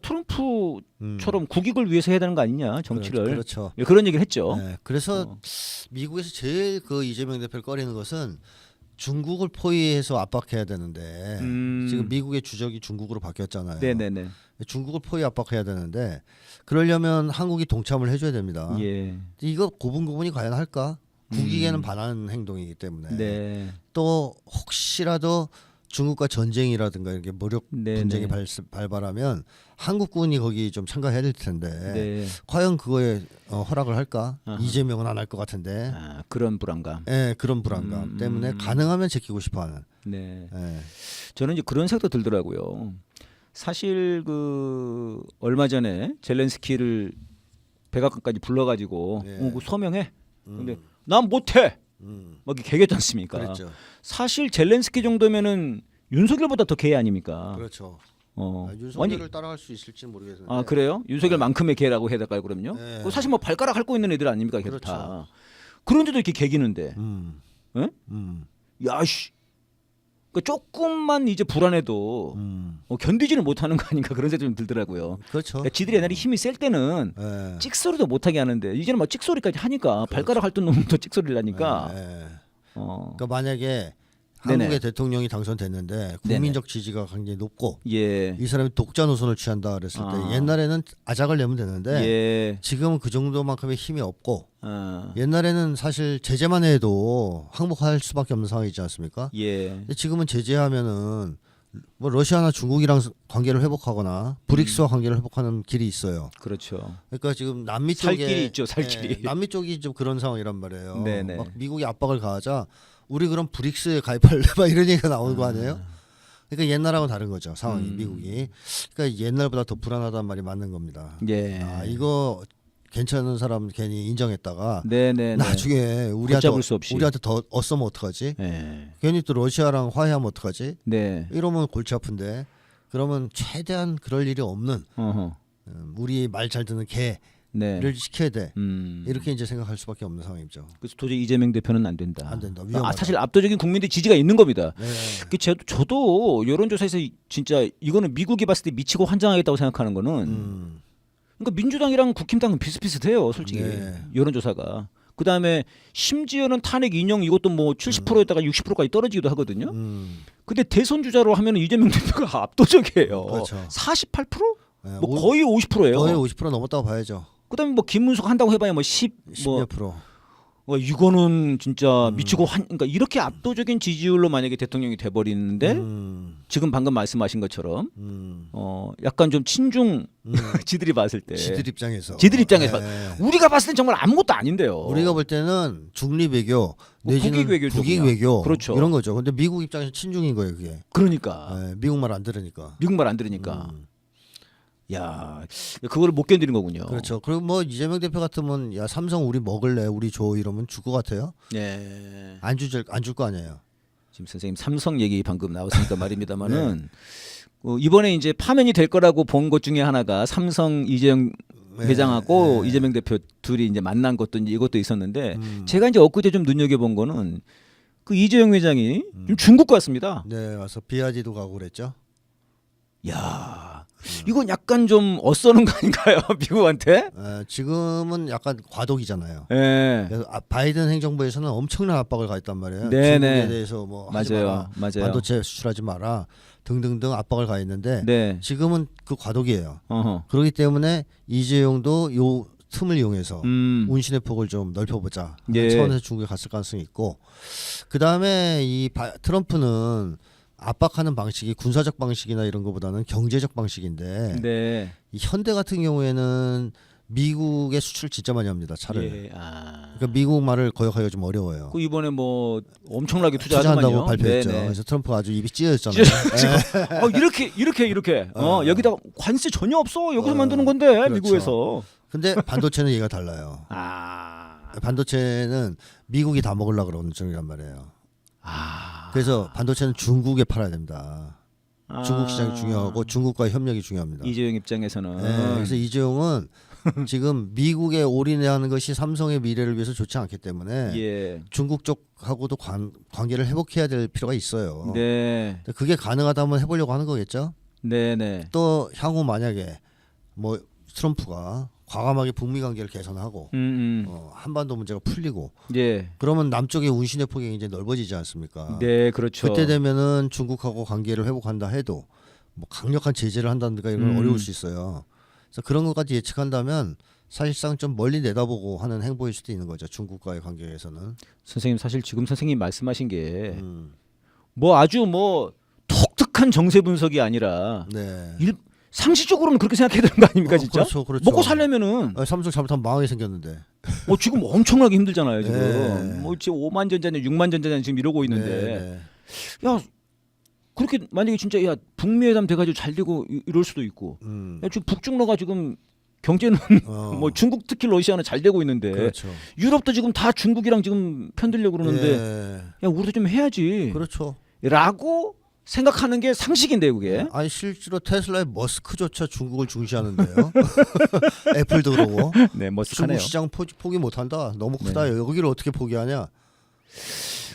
트럼프처럼 국익을 위해서 해야 되는 거 아니냐 정치를. 그렇죠. 그런 얘기를 했죠. 그래서 미국에서 제일 그 이재명 대표를 꺼리는 것은 중국을 포위해서 압박해야 되는데 지금 미국의 주적이 중국으로 바뀌었잖아요. 중국을 포위 압박해야 되는데 그러려면 한국이 동참을 해줘야 됩니다. 이거 고분고분이 과연 할까? 국익에는 반하는 행동이기 때문에 또 혹시라도 중국과 전쟁이라든가 이렇게 무력 분쟁이 발발하면 한국군이 거기 좀 참가해야 될 텐데 과연 그거에 허락을 할까? 이재명은 안 할 것 같은데. 그런 불안감. 그런 불안감 때문에 가능하면 지키고 싶어하는. 저는 이제 그런 생각도 들더라고요. 사실 그 얼마 전에 젤렌스키를 백악관까지 불러가지고 소명해. 근데 난 못해. 막 이렇게 개겼지 않습니까? 그랬죠. 사실 젤렌스키 정도면은 윤석열보다 더 개 아닙니까? 그렇죠. 윤석열을 따라갈 수 있을지는 모르겠는데. 그래요? 윤석열만큼의 개라고 해야 될까요, 그럼요? 사실 뭐 발가락 핥고 있는 애들 아닙니까, 걔들 다. 그런데도 이렇게 개기는데. 야씨. 그러니까 조금만 이제 불안해도 견디지를 못하는 거 아닌가 그런 생각이 좀 들더라고요. 그렇죠. 그러니까 지들이 옛날에 힘이 셀 때는 찍소리도 못하게 하는데 이제는 막 찍소리까지 하니까 발가락 핥던 놈도 찍소리를 하니까. 그러니까 만약에 한국의 대통령이 당선됐는데 국민적 지지가 굉장히 높고 이 사람이 독자 노선을 취한다 그랬을 때 옛날에는 아작을 내면 되는데 지금은 그 정도만큼의 힘이 없고 옛날에는 사실 제재만 해도 항복할 수밖에 없는 상황이지 않습니까? 근데 지금은 제재하면은 뭐 러시아나 중국이랑 관계를 회복하거나 브릭스와 관계를 회복하는 길이 있어요. 그렇죠. 그러니까 지금 남미 쪽에 살 길이 있죠, 살 길이. 남미 쪽이 좀 그런 상황이란 말이에요. 막 미국이 압박을 가하자 우리 그럼 브릭스에 가입할래? 막 이런 얘기가 나오는 거 아니에요? 그러니까 옛날하고는 다른 거죠 상황이 미국이. 그러니까 옛날보다 더 불안하다는 말이 맞는 겁니다. 이거 괜찮은 사람 괜히 인정했다가 나중에 우리한테 더 얻으면 어떡하지? 괜히 또 러시아랑 화해하면 어떡하지? 이러면 골치 아픈데 그러면 최대한 그럴 일이 없는 우리 말 잘 듣는 개를 시켜야 돼. 이렇게 이제 생각할 수밖에 없는 상황이죠. 그래서 도저히 이재명 대표는 안 된다. 안 된다. 위험하다. 사실 압도적인 국민들 지지가 있는 겁니다. 저도 여론조사에서 진짜 이거는 미국이 봤을 때 미치고 환장하겠다고 생각하는 거는 그러니까 민주당이랑 국힘당은 비슷비슷해요, 솔직히. 여론조사가. 그다음에 심지어는 탄핵 인용 이것도 뭐 70%였다가 60%까지 떨어지기도 하거든요. 근데 대선 주자로 하면 이재명 대표가 압도적이에요. 그렇죠. 48%? 뭐 거의 50%예요. 거의 50% 넘었다고 봐야죠. 그다음에 뭐 김문수 한다고 해봐야 뭐 10몇 프로. 이거는 진짜 미치고 그러니까 이렇게 압도적인 지지율로 만약에 대통령이 돼버리는데 지금 방금 말씀하신 것처럼 약간 좀 친중 지들이 봤을 때 지들 입장에서 우리가 봤을 땐 정말 아무것도 아닌데요. 우리가 볼 때는 중립 외교 내지는 국익 외교 그렇죠. 이런 거죠. 근데 미국 입장에서 친중인 거예요, 그게. 그러니까 미국 말 안 들으니까. 야, 그거를 못 견디는 거군요. 그렇죠. 그리고 뭐 이재명 대표 같으면 야 삼성 우리 먹을래, 우리 줘 이러면 줄 것 같아요. 안 줄 거 아니에요. 지금 선생님 삼성 얘기 방금 나왔으니까 말입니다만은 이번에 이제 파면이 될 거라고 본 것 중에 하나가 삼성 이재용 회장하고 이재명 대표 둘이 이제 만난 것도 이제 이것도 있었는데 제가 이제 엊그제 좀 눈여겨본 거는 그 이재용 회장이 좀 중국 갔습니다. 네, 와서 비아지도 가고 그랬죠. 야, 이건 약간 좀 엇서는 거 아닌가요, 미국한테? 지금은 약간 과도기잖아요. 네. 그래서 바이든 행정부에서는 엄청난 압박을 가했단 말이에요. 네네. 중국에 대해서 뭐 하지 마라, 맞아요. 반도체 수출하지 마라 등등등 압박을 가했는데 네. 지금은 그 과도기예요. 어허. 그렇기 때문에 이재용도 요 틈을 이용해서 운신의 폭을 좀 넓혀보자 하는 차원에서 중국에 갔을 가능성이 있고, 그 다음에 이 트럼프는 압박하는 방식이 군사적 방식이나 이런 것보다는 경제적 방식인데 네. 이 현대 같은 경우에는 미국에 수출 진짜 많이 합니다. 차를. 예. 그러니까 미국 말을 거역하기가 좀 어려워요. 그 이번에 뭐 엄청나게 투자한다고 발표했죠. 네네. 그래서 트럼프가 아주 입이 찢어졌잖아요. 이렇게 여기다 관세 전혀 없어. 여기서 만드는 건데 그렇죠. 미국에서. 근데 반도체는 얘가 달라요. 반도체는 미국이 다 먹으려고 그러는 중이란 말이에요. 그래서 반도체는 중국에 팔아야 됩니다. 중국 시장이 중요하고 중국과의 협력이 중요합니다. 이재용 입장에서는. 네, 그래서 이재용은 지금 미국에 올인하는 것이 삼성의 미래를 위해서 좋지 않기 때문에 중국 쪽하고도 관계를 회복해야 될 필요가 있어요. 네. 그게 가능하다면 해보려고 하는 거겠죠. 네네. 또 향후 만약에 뭐 트럼프가 과감하게 북미 관계를 개선하고 한반도 문제가 풀리고 그러면 남쪽의 운신의 폭이 이제 넓어지지 않습니까? 네, 그렇죠. 그때 되면은 중국하고 관계를 회복한다 해도 뭐 강력한 제재를 한다든가 이런 건 어려울 수 있어요. 그래서 그런 것까지 예측한다면 사실상 좀 멀리 내다보고 하는 행보일 수도 있는 거죠. 중국과의 관계에서는. 선생님 사실 지금 선생님 말씀하신 게 뭐 아주 뭐 독특한 정세 분석이 아니라 상식적으로는 그렇게 생각해야 되는 거 아닙니까, 진짜? 그렇죠. 먹고 살려면은 삼성 잘못하면 망하게 생겼는데. 지금 엄청나게 힘들잖아요, 지금. 뭐 지금 5만 전자냐, 6만 전자냐 지금 이러고 있는데. 야, 그렇게 만약에 진짜 야 북미 회담 돼가지고 잘 되고 이럴 수도 있고. 야, 지금 북중러가 지금 경제는 뭐 중국 특히 러시아는 잘 되고 있는데 유럽도 지금 다 중국이랑 지금 편들려고 그러는데 야 우리도 좀 해야지. 라고 생각하는 게 상식인데요, 그게. 아니 실제로 테슬라의 머스크조차 중국을 중시하는데요. 애플도 그러고. 네, 머스크네요. 중국 시장 포기 못한다. 너무 크다. 여기를 어떻게 포기하냐.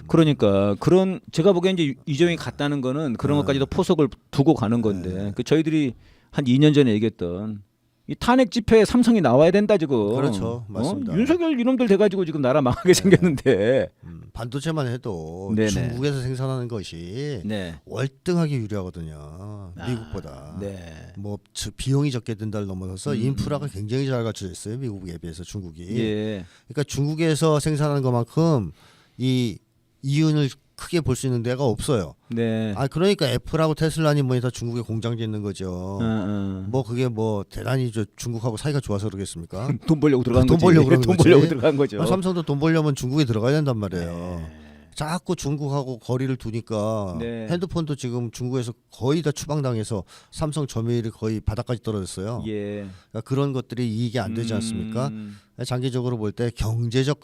그러니까 그런 제가 보기엔 이제 이재용이 갔다는 거는 그런 것까지도 포석을 두고 가는 건데 그 저희들이 한 2년 전에 얘기했던 이 탄핵 집회에 삼성이 나와야 된다 지금. 그렇죠, 맞습니다. 윤석열 이놈들 돼가지고 지금 나라 망하게 생겼는데 반도체만 해도 중국에서 생산하는 것이 월등하게 유리하거든요. 미국보다. 뭐 비용이 적게 든다를 넘어서서 인프라가 굉장히 잘 갖춰져 있어요. 미국에 비해서 중국이. 그러니까 중국에서 생산하는 것만큼 이 이윤을 크게 볼 수 있는 데가 없어요. 그러니까 애플하고 테슬라니 뭐니 다 중국에 공장 짓는 거죠. 뭐 그게 뭐 대단히 중국하고 사이가 좋아서 그러겠습니까? 돈 벌려고 들어간 거지. 돈 벌려고 들어간 거죠. 삼성도 돈 벌려면 중국에 들어가야 된단 말이에요. 자꾸 중국하고 거리를 두니까 핸드폰도 지금 중국에서 거의 다 추방당해서 삼성 점유율이 거의 바닥까지 떨어졌어요. 그러니까 그런 것들이 이익이 안 되지 않습니까? 장기적으로 볼 때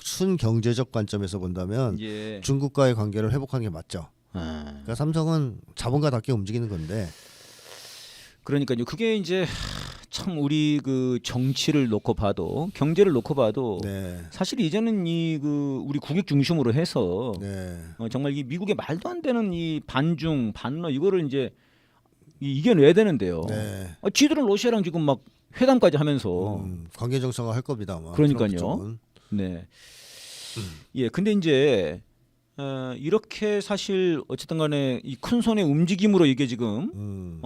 순경제적 관점에서 본다면 중국과의 관계를 회복하는 게 맞죠. 그러니까 삼성은 자본가답게 움직이는 건데. 그러니까요. 그게 이제 참 우리 그 정치를 놓고 봐도 경제를 놓고 봐도 사실 이제는 이 그 우리 국익 중심으로 해서 정말 이 미국의 말도 안 되는 이 반중 반러 이거를 이제 이겨내야 되는데요. 지들은 러시아랑 지금 막 회담까지 하면서 관계 정상화 할 겁니다. 아마. 그러니까요. 근데 이제 이렇게 사실 어쨌든 간에 이 큰 손의 움직임으로 이게 지금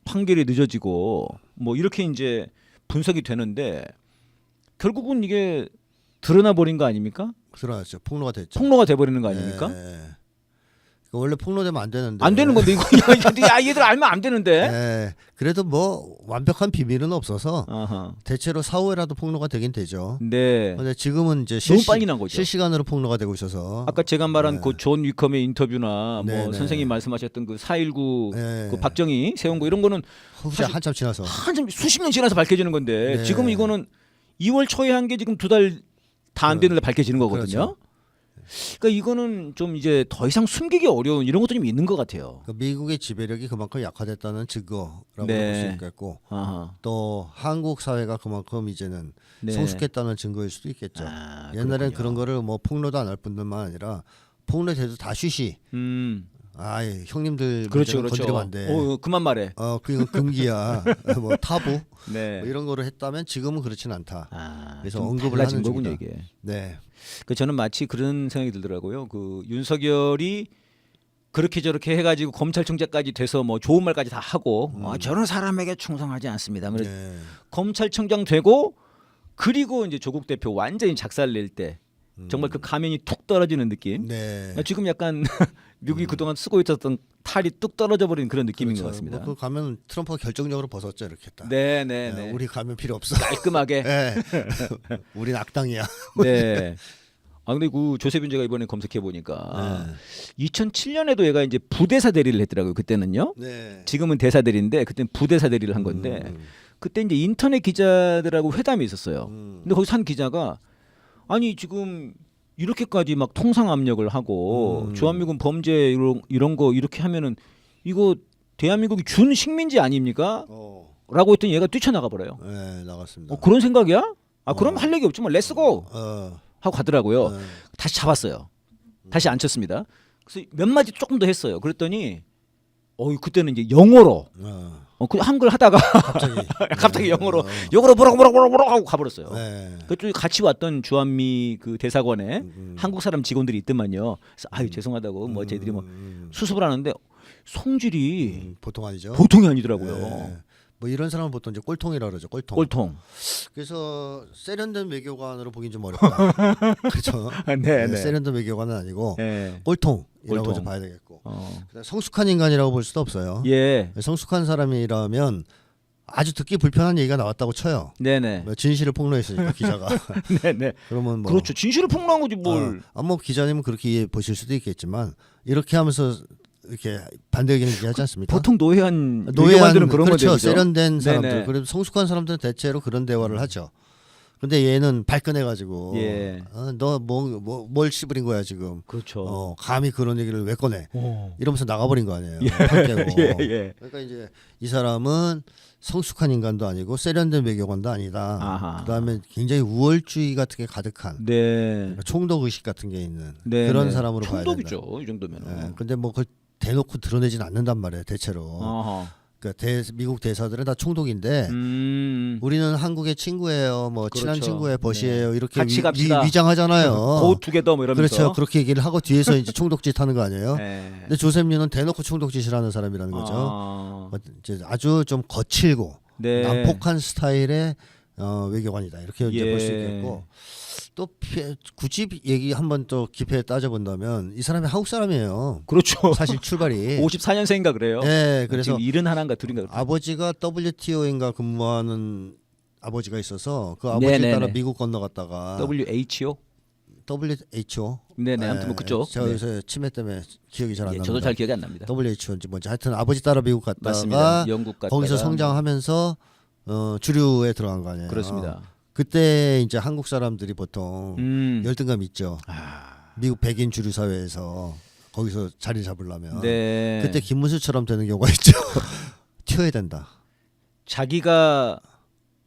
판결이 늦어지고 뭐 이렇게 이제 분석이 되는데 결국은 이게 드러나 버린 거 아닙니까? 드러났죠. 폭로가 됐죠. 폭로가 돼 버리는 거 아닙니까? 원래 폭로되면 안 되는데. 안 되는 건데 이거 얘들 알면 안 되는데. 그래도 뭐 완벽한 비밀은 없어서 대체로 사후에라도 폭로가 되긴 되죠. 근데 지금은 이제 너무 빨리 난 거죠. 실시간으로 폭로가 되고 있어서. 아까 제가 말한 그 존 위컴의 인터뷰나 뭐 선생님 말씀하셨던 그 4.19 그 박정희 세운 거 이런 거는 한참 지나서 수십 년 지나서 밝혀지는 건데 지금 이거는 2월 초에 한 게 지금 2달 다 안 되는데 밝혀지는 거거든요. 그러니까 이거는 좀 이제 더 이상 숨기기 어려운 이런 것도 좀 있는 것 같아요. 그러니까 미국의 지배력이 그만큼 약화됐다는 증거라고 볼 수 있겠고, 또 한국 사회가 그만큼 이제는 성숙했다는 증거일 수도 있겠죠. 옛날엔 그런 거를 뭐 폭로도 안 할 뿐만 아니라 폭로돼도 다 쉬쉬. 아이 형님들 그렇죠. 건드리면 안 돼. 그만 말해. 그리고 금기야. 뭐 타부. 뭐 이런 거를 했다면 지금은 그렇지는 않다. 그래서 언급을 하는 거군요 이게. 네. 그 저는 마치 그런 생각이 들더라고요. 그 윤석열이 그렇게 저렇게 해가지고 검찰총장까지 돼서 뭐 좋은 말까지 다 하고 저런 사람에게 충성하지 않습니다. 검찰총장 되고 그리고 이제 조국 대표 완전히 작살낼 때 정말 그 가면이 툭 떨어지는 느낌. 지금 약간 미국이 그동안 쓰고 있었던 탈이 뚝 떨어져 버린 그런 느낌인 것 같습니다. 그 가면 트럼프가 결정적으로 벗었죠 이렇게 딱. 네. 우리 가면 필요 없어. 깔끔하게. 우린 악당이야. 네. 근데 그 조세빈 제가 이번에 검색해 보니까 2007년에도 얘가 이제 부대사 대리를 했더라고요. 그때는요. 지금은 대사 대리인데 그때는 부대사 대리를 한 건데 그때 이제 인터넷 기자들하고 회담이 있었어요. 근데 거기서 한 기자가 아니 지금 이렇게까지 막 통상 압력을 하고 주한미군 범죄 이런 거 이렇게 하면은 이거 대한민국이 준 식민지 아닙니까? 라고 했더니 얘가 뛰쳐나가 버려요. 네, 나갔습니다. 그런 생각이야? 그럼 할 얘기 없지만 렛츠고 하고 가더라고요. 다시 잡았어요. 다시 앉혔습니다. 그래서 몇 마디 조금 더 했어요. 그랬더니 그때는 이제 영어로 그 한글 하다가 갑자기 영어로 뭐라고 하고 가버렸어요. 그쪽에 같이 왔던 주한미 그 대사관에 한국 사람 직원들이 있더만요. 그래서 죄송하다고 뭐 저희들이 뭐 수습을 하는데 성질이 보통이 아니더라고요. 뭐 이런 사람은 보통 이제 꼴통이라고 그러죠. 꼴통. 그래서 세련된 외교관으로 보긴 좀 어렵다. 그렇죠. 세련된 외교관은 아니고 꼴통이라고 좀 봐야 되겠고. 성숙한 인간이라고 볼 수도 없어요. 성숙한 사람이라면 아주 듣기 불편한 얘기가 나왔다고 쳐요. 진실을 폭로했으니까 기자가. 그러면 뭐 그렇죠. 진실을 폭로한 거지 뭘. 뭐 기자님은 그렇게 보실 수도 있겠지만 이렇게 하면서 이렇게 반대 의견을 얘기하지 않습니까? 보통 노예한 그런 그렇죠. 거죠. 세련된 사람들. 그래도 성숙한 사람들은 대체로 그런 대화를 하죠. 근데 얘는 발끈해가지고 너 뭘 씨부린 거야 지금. 그렇죠. 감히 그런 얘기를 왜 꺼내? 이러면서 나가버린 거 아니에요. 그러니까 이제 이 사람은 성숙한 인간도 아니고 세련된 외교관도 아니다. 그다음에 굉장히 우월주의 같은 게 가득한 총독 의식 같은 게 있는 그런 사람으로 봐야 된다. 총독이죠 이 정도면. 근데 뭐 그걸 대놓고 드러내진 않는단 말이에요 대체로. 그러니까 미국 대사들은 다 총독인데 우리는 한국의 친구예요, 뭐 친한 친구의 벗이에요 이렇게 같이 갑시다. 위장하잖아요. Go together 뭐 이러면서. 그렇죠. 그렇게 얘기를 하고 뒤에서 이제 총독짓 하는 거 아니에요. 근데 조셉 류는 대놓고 총독짓을 하는 사람이라는 거죠. 이제 아주 좀 거칠고 난폭한 스타일의 외교관이다 이렇게 이제 볼 수 있겠고. 또 굳이 얘기 한번 또 깊이 따져본다면 이 사람이 한국 사람이에요. 그렇죠. 사실 출발이 54년생인가 그래요. 그래서 지금 71인가 2인가. 아버지가 WTO인가 근무하는 아버지가 있어서 그 아버지 따라 미국 건너갔다가 WHO? WHO. 아무튼 뭐 그쪽. 제가 요새 치매 때문에 기억이 잘 안 납니다. 저도 잘 기억이 안 납니다. WHO인지 뭔지 하여튼 아버지 따라 미국 갔다가 맞습니다. 영국 갔다가 거기서 성장하면서 주류에 들어간 거 아니에요. 그렇습니다. 그때 이제 한국 사람들이 보통 열등감 있죠. 미국 백인 주류 사회에서 거기서 자리 잡으려면 그때 김문수처럼 되는 경우가 있죠. 튀어야 된다. 자기가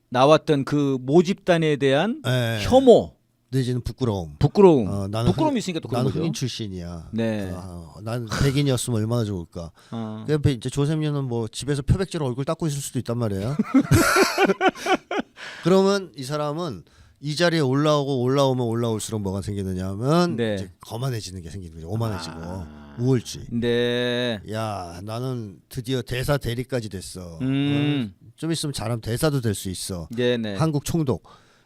나왔던 그 모집단에 대한 혐오 내지는 부끄러움. 나는 부끄러움이 있으니까 또 그런 나는 거죠. 흑인 출신이야. 난 백인이었으면 얼마나 좋을까. 그 이제 조셉류는 뭐 집에서 표백제로 얼굴 닦고 있을 수도 있단 말이에요. 그러면 이 사람은 이 자리에 올라오면 올라올수록 뭐가 생기느냐면 이제 거만해지는 게 생기는 거죠. 오만해지고 우월주의. 야 나는 드디어 대사 대리까지 됐어. 좀 있으면 잘하면 대사도 될 수 있어.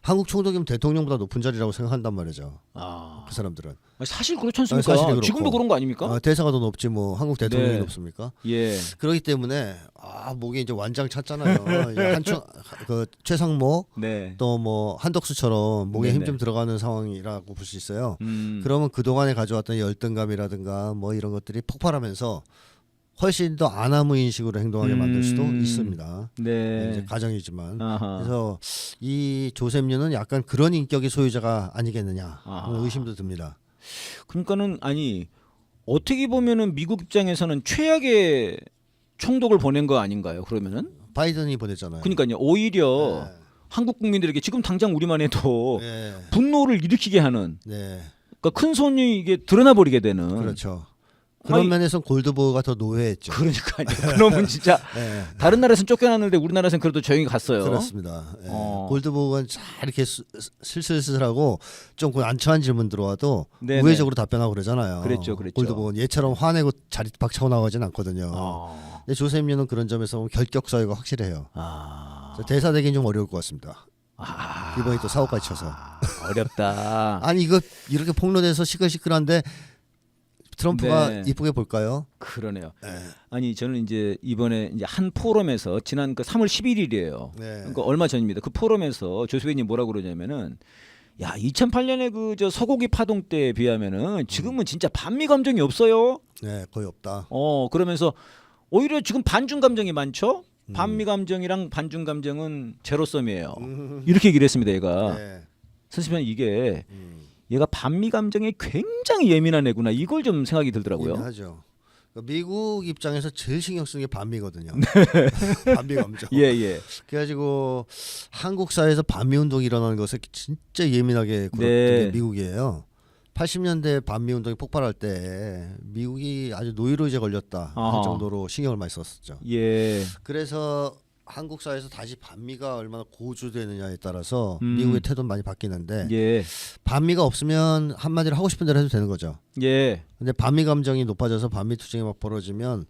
한국 총독이면 대통령보다 높은 자리라고 생각한단 말이죠. 그 사람들은 사실 그렇지 않습니까? 지금도 그런 거 아닙니까? 대사가 더 높지 뭐 한국 대통령이 높습니까? 그렇기 때문에 목에 이제 완장 찼잖아요. 그 최상목 또 뭐 한덕수처럼 목에 힘 좀 들어가는 상황이라고 볼 수 있어요. 그러면 그 동안에 가져왔던 열등감이라든가 뭐 이런 것들이 폭발하면서 훨씬 더 아나무인식으로 행동하게 만들 수도 있습니다. 이제 가정이지만. 그래서 이 조셉류는 약간 그런 인격의 소유자가 아니겠느냐 의심도 듭니다. 그러니까는 아니 어떻게 보면은 미국 입장에서는 최악의 총독을 보낸 거 아닌가요? 그러면은 바이든이 보냈잖아요. 그러니까요. 오히려 네. 한국 국민들에게 지금 당장 우리만 해도 네. 분노를 일으키게 하는 네. 그러니까 큰 손이 이게 드러나 버리게 되는 그렇죠. 그런 아니, 면에서는 골드보어가 더 노예했죠. 그러니까요. 그러면 진짜 네. 다른 나라에서는 쫓겨났는데 우리나라에서는 그래도 조용히 갔어요. 그렇습니다. 네. 골드보어는 잘 이렇게 슬슬슬하고 좀 난처한 질문 들어와도 네네. 우회적으로 답변하고 그러잖아요. 그랬죠. 골드보어는 얘처럼 화내고 자리 박차고 나가진 않거든요. 근데 조셉 류는 그런 점에서 보면 결격 사유가 확실해요. 대사되기는 좀 어려울 것 같습니다. 이번에 또 사고까지 쳐서 어렵다. 아니 이거 이렇게 폭로돼서 시끌시끌한데 트럼프가 네. 이쁘게 볼까요? 그러네요. 네. 아니 저는 이제 이번에 이제 한 포럼에서 지난 그 3월 11일이에요. 네. 그러니까 얼마 전입니다. 그 포럼에서 조수배님 뭐라고 그러냐면은 야 2008년에 그 저 소고기 파동 때에 비하면은 지금은 진짜 반미 감정이 없어요. 네, 거의 없다. 그러면서 오히려 지금 반중 감정이 많죠. 반미 감정이랑 반중 감정은 제로섬이에요. 이렇게 얘기를 했습니다. 얘가 네. 선생님 이게 얘가 반미 감정에 굉장히 예민한 애구나. 이걸 좀 생각이 들더라고요. 예민하죠. 미국 입장에서 제일 신경 쓰는 게 반미거든요. 반미 감정. 예. 그래가지고 한국 사회에서 반미 운동이 일어나는 것에 진짜 예민하게 굴었던 게 미국이에요. 80년대 반미 운동이 폭발할 때 미국이 아주 노이로제 걸렸다 할 정도로 신경을 많이 썼었죠. 예. 그래서 한국 사회에서 다시 반미가 얼마나 고조되느냐에 따라서 미국의 태도는 많이 바뀌는데 반미가 없으면 한마디로 하고 싶은 대로 해도 되는 거죠. 예. 근데 반미 감정이 높아져서 반미 투쟁이 막 벌어지면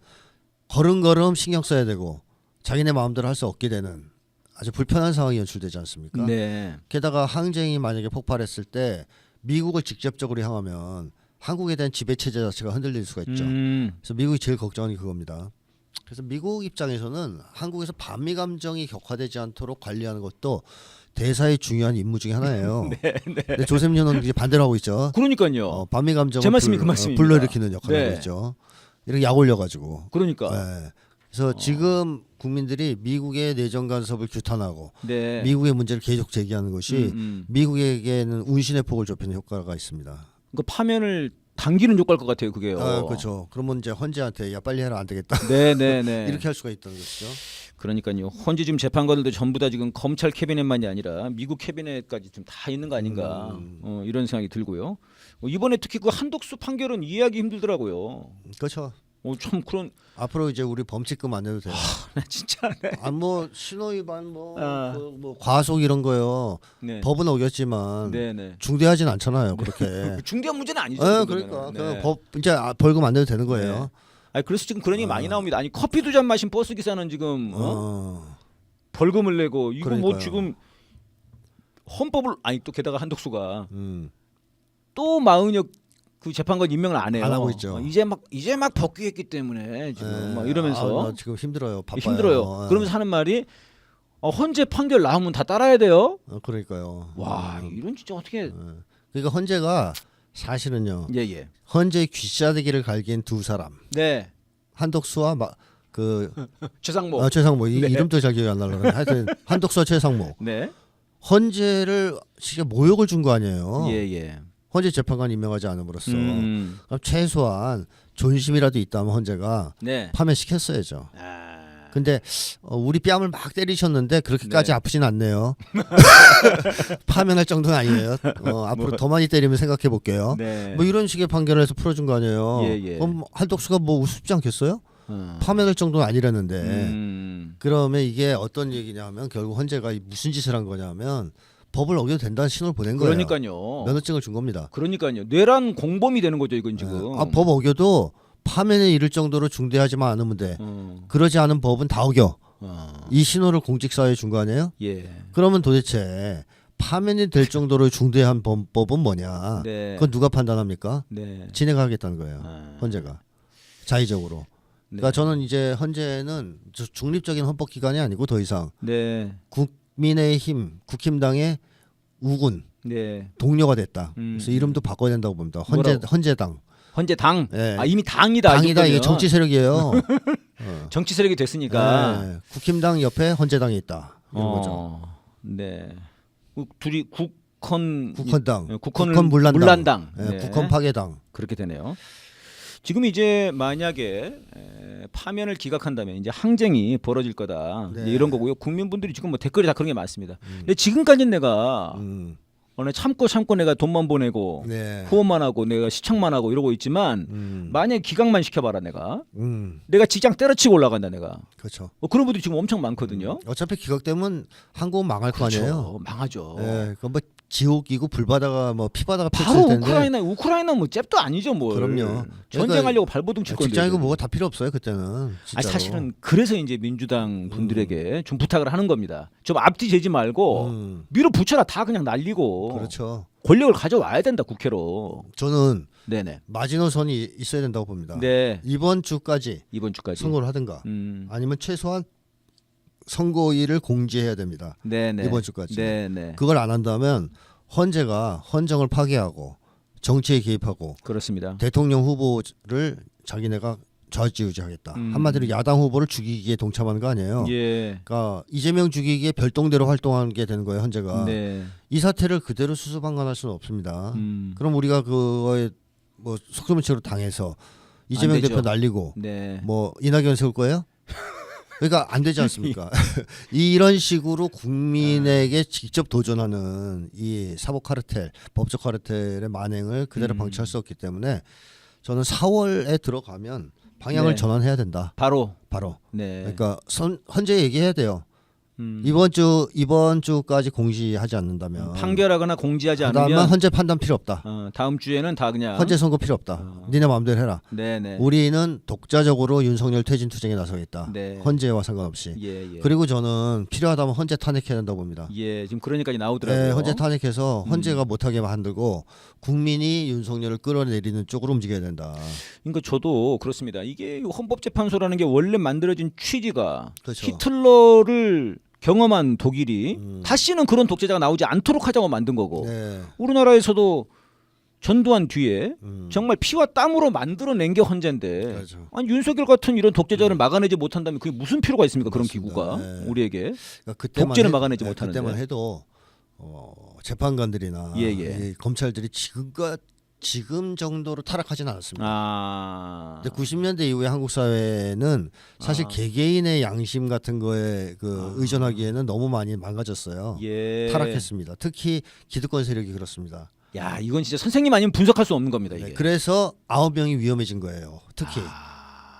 걸음걸음 신경 써야 되고 자기네 마음대로 할 수 없게 되는 아주 불편한 상황이 연출되지 않습니까? 네. 게다가 항쟁이 만약에 폭발했을 때 미국을 직접적으로 향하면 한국에 대한 지배 체제 자체가 흔들릴 수가 있죠. 그래서 미국이 제일 걱정하는 게 그겁니다. 그래서 미국 입장에서는 한국에서 반미 감정이 격화되지 않도록 관리하는 것도 대사의 중요한 임무 중에 하나예요. 근데 조셉 류는 이제 반대로 하고 있죠. 그러니까요. 반미 감정을 제 말씀이 그 말씀입니다. 불러일으키는 역할을 하고 있죠. 이렇게 약 올려가지고. 그러니까. 네. 그래서 지금 국민들이 미국의 내정 간섭을 규탄하고 미국의 문제를 계속 제기하는 것이 미국에게는 운신의 폭을 좁히는 효과가 있습니다. 그러니까 파면을 당기는 효과일 것 같아요, 그게요. 그렇죠. 그러면 이제 헌재한테 야 빨리 해라 안 되겠다. 네네네. 이렇게 할 수가 있다는 것이죠. 그러니까요. 헌재 지금 재판관들도 전부 다 지금 검찰 캐비넷만이 아니라 미국 캐비넷까지 좀 다 있는 거 아닌가 이런 생각이 들고요. 이번에 특히 그 한독수 판결은 이해하기 힘들더라고요. 그렇죠. 참 그런 앞으로 이제 우리 범칙금 안 내도 돼요. 나 진짜. 네. 뭐 신호위반 뭐 과속 이런 거요. 네. 법은 어겼지만 네네. 중대하진 않잖아요. 그렇게. 중대한 문제는 아니죠. 그러니까 법 이제 벌금 안 내도 되는 거예요. 네. 아니 그래서 지금 그런 얘기 많이 나옵니다. 아니 커피 2잔 마신 버스 기사는 지금 벌금을 내고 이거 그러니까요. 뭐 지금 헌법을 아니 또 게다가 한독수가 또 마은혁 그 재판관 임명을 안 해요. 안 하고 있죠. 이제 막 복귀했기 때문에 지금 막 이러면서 지금 힘들어요. 바빠요. 힘들어요. 그러면서 하는 말이 헌재 판결 나오면 다 따라야 돼요. 그러니까요. 와 이런 진짜 어떻게? 그러니까 헌재가 사실은요. 예. 헌재의 귀싸대기를 갈긴 두 사람. 네. 한독수와 그 최상목. 최상목 이름도 잘 기억이 안 나려고 하여튼 한독수와 최상목. 네. 헌재를 진짜 모욕을 준 거 아니에요. 예. 헌재 재판관 임명하지 않음으로써 그럼 최소한 존심이라도 있다면 헌재가 파면시켰어야죠. 근데 우리 뺨을 막 때리셨는데 그렇게까지 아프진 않네요. 파면할 정도는 아니에요. 앞으로 더 많이 때리면 생각해 볼게요. 뭐 이런 식의 판결을 해서 풀어준 거 아니에요. 그럼 한독수가 뭐 우습지 않겠어요? 파면할 정도는 아니라는데 그러면 이게 어떤 얘기냐면 결국 헌재가 무슨 짓을 한 거냐면 법을 어겨도 된다는 신호를 보낸 거예요. 그러니까요. 면허증을 준 겁니다. 그러니까요. 뇌란 공범이 되는 거죠 이건 지금. 법 어겨도 파면에 이를 정도로 중대하지만 않으면 돼. 그러지 않은 법은 다 어겨. 이 신호를 공직사회에 준 거 아니에요? 예. 그러면 도대체 파면이 될 정도로 중대한 법은 뭐냐? 그건 누가 판단합니까? 진행하겠다는 거예요. 헌재가 자의적으로. 그러니까 저는 이제 헌재는 중립적인 헌법기관이 아니고 더 이상 국민의힘, 국힘당의 우군 동료가 됐다. 그래서 이름도 바꿔야 된다고 봅니다. 헌재당. 헌재당. 네. 이미 당이다. 당이다. 이게 정치 세력이에요. 정치 세력이 됐으니까. 국힘당 옆에 헌재당이 있다. 이런 거죠. 네. 둘이 국헌당, 국헌을 국헌 물란당, 네. 국헌 파괴당 그렇게 되네요. 지금 이제 만약에 파면을 기각한다면 이제 항쟁이 벌어질 거다 네. 이런 거고요. 국민분들이 지금 뭐 댓글에 다 그런 게 많습니다. 근데 지금까지는 내가 참고 내가 돈만 보내고 네. 후원만 하고 내가 시청만 하고 이러고 있지만 만약에 기각만 시켜봐라 내가 직장 때려치고 올라간다 내가. 그렇죠. 그런 분들이 지금 엄청 많거든요. 어차피 기각되면 한국은 망할 그렇죠. 거 아니에요. 망하죠. 네, 뭐 지옥이고 불바다가 뭐 피바다가 바로 펼칠 텐데. 우크라이나 뭐 잽도 아니죠 뭐. 그럼요. 전쟁하려고 발버둥 칠 건데. 직장이고 뭐가 다 필요 없어요 그때는. 아니, 사실은 그래서 이제 민주당 분들에게 좀 부탁을 하는 겁니다. 좀 앞뒤 재지 말고 밀어붙여라 다 그냥 날리고. 그렇죠. 권력을 가져와야 된다 국회로. 저는 네네. 마지노선이 있어야 된다고 봅니다. 네. 이번 주까지 선거를 하든가 아니면 최소한 선거일을 공지해야 됩니다. 네네. 이번 주까지. 네네. 그걸 안 한다면 헌재가 헌정을 파괴하고 정치에 개입하고 그렇습니다. 대통령 후보를 자기네가 좌지우지하겠다. 한마디로 야당 후보를 죽이기에 동참하는 거 아니에요. 예. 그러니까 이재명 죽이기에 별동대로 활동하게 되는 거예요. 헌재가. 네. 이 사태를 그대로 수수방관할 수는 없습니다. 그럼 우리가 그거에 뭐 속수무책으로 당해서 이재명 대표 날리고 네. 뭐 이낙연 세울 거예요? 그러니까 안 되지 않습니까? 이런 식으로 국민에게 직접 도전하는 이 사법 카르텔, 법적 카르텔의 만행을 그대로 방치할 수 없기 때문에 저는 4월에 들어가면 방향을 네. 전환해야 된다. 바로. 네. 네. 그러니까 헌재 얘기해야 돼요. 이번 주까지 공지하지 않는다면 판결하거나 공지하지 그다음에 않으면 헌재 판단 필요 없다. 다음 주에는 다 그냥 헌재 선고 필요 없다. 니네 마음대로 해라. 네네. 우리는 독자적으로 윤석열 퇴진 투쟁에 나서겠다. 네. 헌재와 상관없이. 예. 그리고 저는 필요하다면 헌재 탄핵해야 된다고 봅니다. 예, 지금 그러니까 나오더라고요. 네, 헌재 탄핵해서 헌재가 못하게 만들고 국민이 윤석열을 끌어내리는 쪽으로 움직여야 된다. 그러니까 저도 그렇습니다. 이게 헌법재판소라는 게 원래 만들어진 취지가 그렇죠. 히틀러를 경험한 독일이 다시는 그런 독재자가 나오지 않도록 하자고 만든 거고 네. 우리나라에서도 전두환 뒤에 정말 피와 땀으로 만들어낸 게 헌재인데 그렇죠. 아니 윤석열 같은 이런 독재자를 막아내지 못한다면 그게 무슨 필요가 있습니까? 그런 기구가 네. 우리에게 그러니까 독재를 막아내지 못하는데 그때만 해도 재판관들이나 예. 이 검찰들이 지금 정도로 타락하지는 않았습니다. 근데 90년대 이후에 한국 사회는 사실 개개인의 양심 같은 거에 의존하기에는 너무 많이 망가졌어요. 예. 타락했습니다. 특히 기득권 세력이 그렇습니다. 야, 이건 진짜 선생님 아니면 분석할 수 없는 겁니다. 이게. 네, 그래서 9명이 위험해진 거예요. 특히.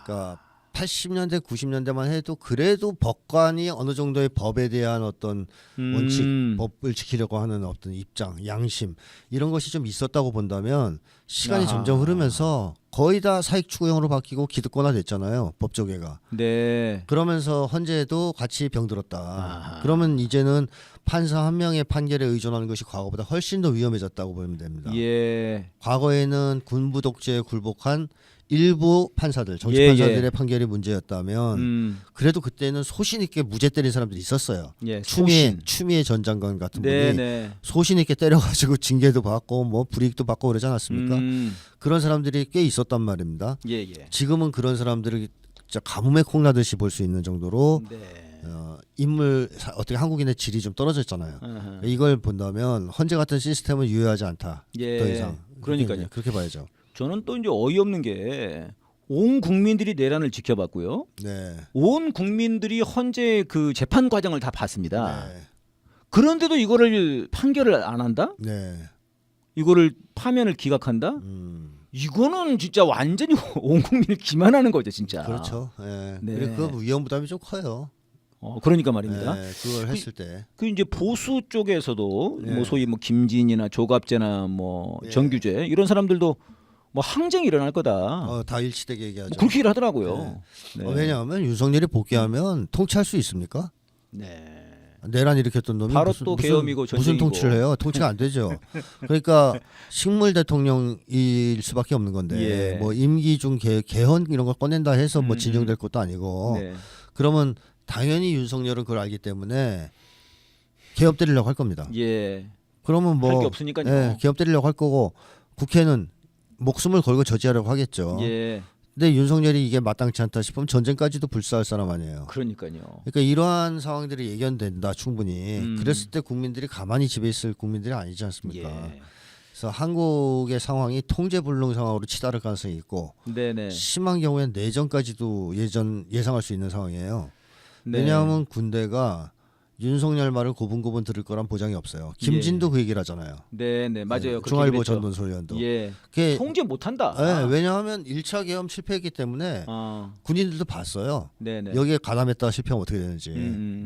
그러니까 80년대, 90년대만 해도 그래도 법관이 어느 정도의 법에 대한 어떤 원칙, 법을 지키려고 하는 어떤 입장, 양심 이런 것이 좀 있었다고 본다면 시간이 점점 흐르면서 거의 다 사익 추구형으로 바뀌고 기득권화 됐잖아요. 법조계가. 네. 그러면서 헌재도 같이 병들었다. 그러면 이제는 판사 한 명의 판결에 의존하는 것이 과거보다 훨씬 더 위험해졌다고 보면 됩니다. 예. 과거에는 군부 독재에 굴복한 일부 판사들, 정치 판사들의 판결이 문제였다면 그래도 그때는 소신 있게 무죄 때린 사람들이 있었어요. 예, 추미애 전 장관 같은 분이 소신 있게 때려가지고 징계도 받고 뭐 불이익도 받고 그러지 않았습니까? 그런 사람들이 꽤 있었단 말입니다. 예. 지금은 그런 사람들을 진짜 가뭄에 콩나듯이 볼 수 있는 정도로 인물 어떻게 한국인의 질이 좀 떨어졌잖아요. 이걸 본다면 헌재 같은 시스템은 유효하지 않다. 예. 더 이상. 그러니까요. 그렇게 봐야죠. 저는 또 이제 어이없는 게 온 국민들이 내란을 지켜봤고요. 네. 온 국민들이 헌재 그 재판 과정을 다 봤습니다. 네. 그런데도 이거를 판결을 안 한다? 네. 이거를 파면을 기각한다? 이거는 진짜 완전히 온 국민을 기만하는 거죠, 진짜. 그렇죠. 네. 네. 그리고 그 위험 부담이 좀 커요. 그러니까 말입니다. 네, 그걸 했을 때. 그 이제 보수 쪽에서도 뭐 소위 뭐 김진이나 조갑재나 뭐 정규재 이런 사람들도 뭐 항쟁이 일어날 거다. 다 일치되게 얘기하죠. 뭐 그렇게 하더라고요. 네. 왜냐하면 윤석열이 복귀하면 통치할 수 있습니까? 네. 내란 일으켰던 놈이 바로 또 계엄이고 전쟁이고. 무슨 통치를 해요? 통치가 안 되죠. 그러니까 식물 대통령일 수밖에 없는 건데 뭐 임기 중 개헌 이런 걸 꺼낸다 해서 뭐 진정될 것도 아니고 그러면 당연히 윤석열은 그걸 알기 때문에 개업 때리려고 할 겁니다. 예. 그러면 뭐 할 게 없으니까요. 개업 때리려고 할 거고 국회는 목숨을 걸고 저지하려고 하겠죠. 예. 근데 윤석열이 이게 마땅치 않다 싶으면 전쟁까지도 불사할 사람 아니에요. 그러니까요. 그러니까 이러한 상황들이 예견된다 충분히. 그랬을 때 국민들이 가만히 집에 있을 국민들이 아니지 않습니까? 예. 그래서 한국의 상황이 통제불능 상황으로 치달을 가능성이 있고 네네. 심한 경우에는 내전까지도 예상할 수 있는 상황이에요. 네. 왜냐하면 군대가 윤석열 말을 고분고분 들을 거란 보장이 없어요. 김진도 예. 그 얘기를 하잖아요. 네네 맞아요. 중앙일보 전논소위원도. 예. 그게 통제 못한다. 왜냐하면 1차 계엄 실패했기 때문에 군인들도 봤어요. 네네. 여기에 가담했다가 실패하면 어떻게 되는지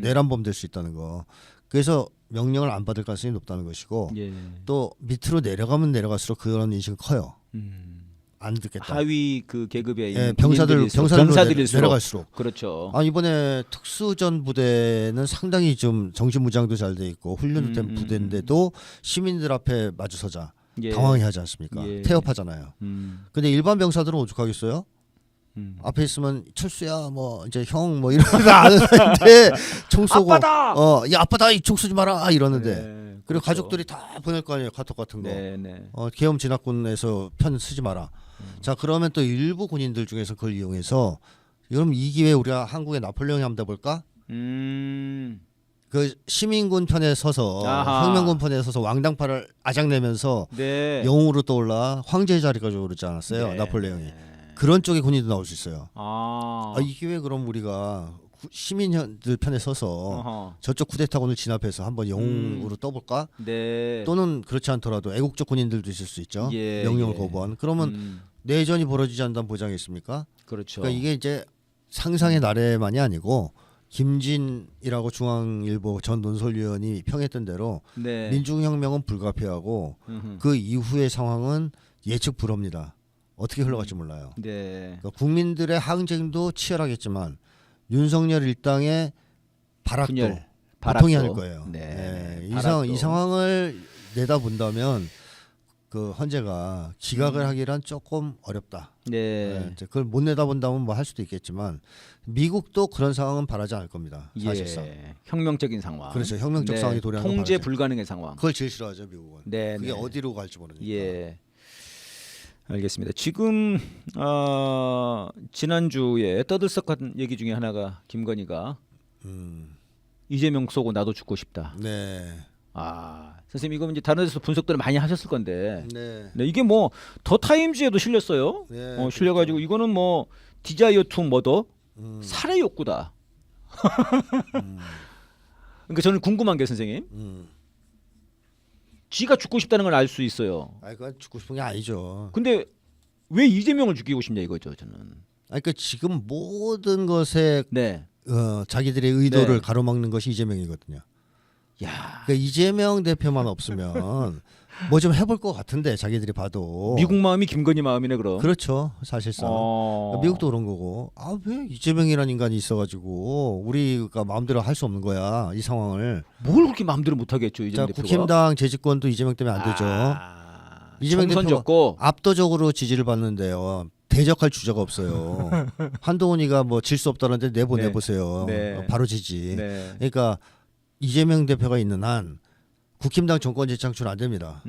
내란범 될 수 있다는 거. 그래서 명령을 안 받을 가능성이 높다는 것이고 예. 또 밑으로 내려가면 내려갈수록 그런 인식은 커요. 안 듣겠다. 하위 그 계급에 있는 병사들로 내려갈수록. 그렇죠. 이번에 특수전 부대는 상당히 좀 정신무장도 잘 돼 있고 훈련된 부대인데도 시민들 앞에 마주서자 예. 당황해하지 않습니까? 예. 태업하잖아요. 근데 일반 병사들은 오죽하겠어요? 앞에 있으면 철수야 뭐 이제 형 뭐 이러면서 아는데 총 쏘고 아빠다. 야 아빠다 이 총 쏘지 마라 이러는데 네, 그리고 그렇죠. 가족들이 다 보낼 거 아니에요 카톡 같은 거. 네네. 계엄 진압군에서 편 쓰지 마라. 자 그러면 또 일부 군인들 중에서 그걸 이용해서 그럼 이 기회에 우리가 한국의 나폴레옹이 한번 해볼까? 그 시민군 편에 서서 아하. 혁명군 편에 서서 왕당파를 아작내면서 네. 영웅으로 떠올라 황제의 자리까지 오르지 않았어요. 네. 나폴레옹이. 그런 쪽의 군인도 나올 수 있어요. 이 기회에 그럼 우리가 시민들 편에 서서 저쪽 쿠데타군을 진압해서 한번 영웅으로 떠볼까? 네. 또는 그렇지 않더라도 애국적 군인들도 있을 수 있죠. 예, 명령을 예. 거부한. 그러면 내전이 벌어지지 않는다는 보장이 있습니까? 그렇죠. 그러니까 이게 이제 상상의 나래만이 아니고 김진이라고 중앙일보 전 논설위원이 평했던 대로 네. 민중혁명은 불가피하고 그 이후의 상황은 예측 불허입니다. 어떻게 흘러갈지 몰라요. 네. 그러니까 국민들의 항쟁도 치열하겠지만 윤석열 일당의 발악도 보통이 아닐 거예요. 네. 이 상황을 내다본다면 그 헌재가 기각을 하기란 조금 어렵다. 네. 이제 그걸 못 내다본다면 뭐 할 수도 있겠지만 미국도 그런 상황은 바라지 않을 겁니다. 사실상. 예. 혁명적인 상황. 그렇죠. 혁명적 네. 상황이 도래하는 통제 거 불가능의 상황. 그걸 제일 싫어하죠 미국은. 네. 그게 어디로 갈지 모르니까. 예. 알겠습니다. 지금 지난주에 떠들썩한 얘기 중에 하나가 김건희가 이재명 쏘고 나도 죽고 싶다. 네. 선생님 이거 이제 다른 데서 분석들을 많이 하셨을 건데 네. 네, 이게 뭐 더 타임즈에도 실렸어요. 네, 실려가지고 그렇죠. 이거는 뭐 디자이어 투 머더 살해 욕구다. 그러니까 저는 궁금한 게 선생님, 쥐가 죽고 싶다는 걸 알 수 있어요. 그건 죽고 싶은 게 아니죠. 근데 왜 이재명을 죽이고 싶냐 이거죠 저는. 그러니까 지금 모든 것에 네. 자기들의 의도를 네. 가로막는 것이 이재명이거든요. 야. 그러니까 이재명 대표만 없으면 뭐 좀 해볼 것 같은데 자기들이 봐도 미국 마음이 김건희 마음이네 그럼. 그렇죠 사실상 미국도 그런 거고 왜 이재명이라는 인간이 있어가지고 우리가 마음대로 할 수 없는 거야 이 상황을. 뭘 그렇게 마음대로 못하겠죠 이재명 대표가. 국힘당 재집권도 이재명 때문에 안 되죠. 이재명 총선 대표가 졌고. 압도적으로 지지를 받는데요. 대적할 주자가 없어요. 한동훈이가 뭐 질 수 없다는데 내보내보세요. 네. 바로 지지. 네. 그러니까 이재명 대표가 있는 한 국힘당 정권 재창출 안 됩니다.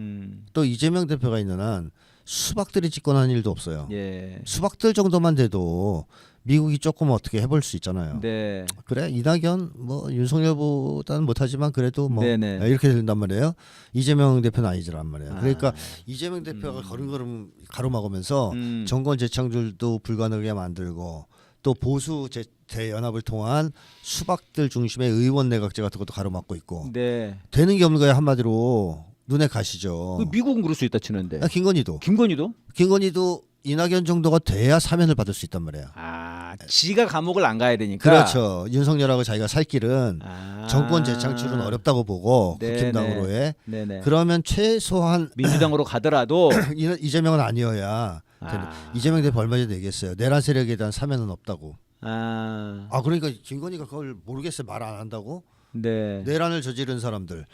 또 이재명 대표가 있는 한 수박들이 집권한 일도 없어요. 예. 수박들 정도만 돼도 미국이 조금 어떻게 해볼 수 있잖아요. 네. 그래 이낙연 뭐 윤석열보다는 못하지만 그래도 뭐 네네. 이렇게 된단 말이에요. 이재명 대표는 아니지란 말이에요. 그러니까 이재명 대표가 걸음걸음 가로막으면서 정권 재창출도 불가능하게 만들고 또 보수 대연합을 통한 수박들 중심의 의원 내각제 같은 것도 가로막고 있고 네. 되는 게 없는 거예요. 한마디로 눈에 가시죠. 미국은 그럴 수 있다 치는데. 김건희도 이낙연 정도가 돼야 사면을 받을 수 있단 말이에요. 지가 감옥을 안 가야 되니까. 그렇죠. 윤석열하고 자기가 살 길은 정권 재창출은 어렵다고 보고 국힘당으로의. 네네. 그러면 최소한 민주당으로 가더라도 이재명은 아니어야 이재명 대표 얼마 전에 얘기했어요. 내란 세력에 대한 사면은 없다고. 그러니까 김건희가 그걸 모르겠어요. 말 안 한다고. 네. 내란을 저지른 사람들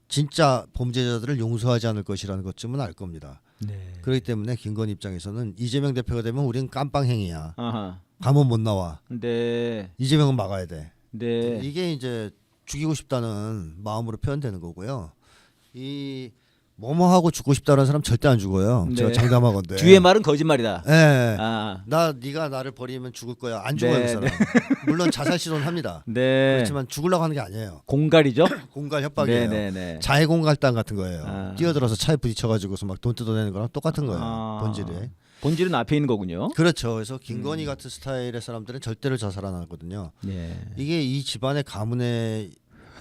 진짜 범죄자들을 용서하지 않을 것이라는 것쯤은 알 겁니다. 네. 그렇기 때문에 김건희 입장에서는 이재명 대표가 되면 우리는 깜빵행위야. 아하. 가면 못 나와. 네. 이재명은 막아야 돼. 이게 이제 죽이고 싶다는 마음으로 표현되는 거고요. 이 뭐뭐 하고 죽고 싶다는 사람 절대 안 죽어요. 네. 제가 장담하건데. 뒤에 말은 거짓말이다. 네. 아. 네가 나를 버리면 죽을 거야. 안 죽어요, 네, 그 사람. 물론 자살 시도는 합니다. 네. 그렇지만 죽으려고 하는 게 아니에요. 공갈이죠? 공갈 협박이에요. 네. 자해 공갈단 같은 거예요. 아. 뛰어들어서 차에 부딪혀가지고서 막 돈 뜯어내는 거랑 똑같은 거예요. 본질이. 본질은 앞에 있는 거군요. 그렇죠. 그래서 김건희 같은 스타일의 사람들은 절대로 자살 안 하거든요. 예. 이게 이 집안의 가문의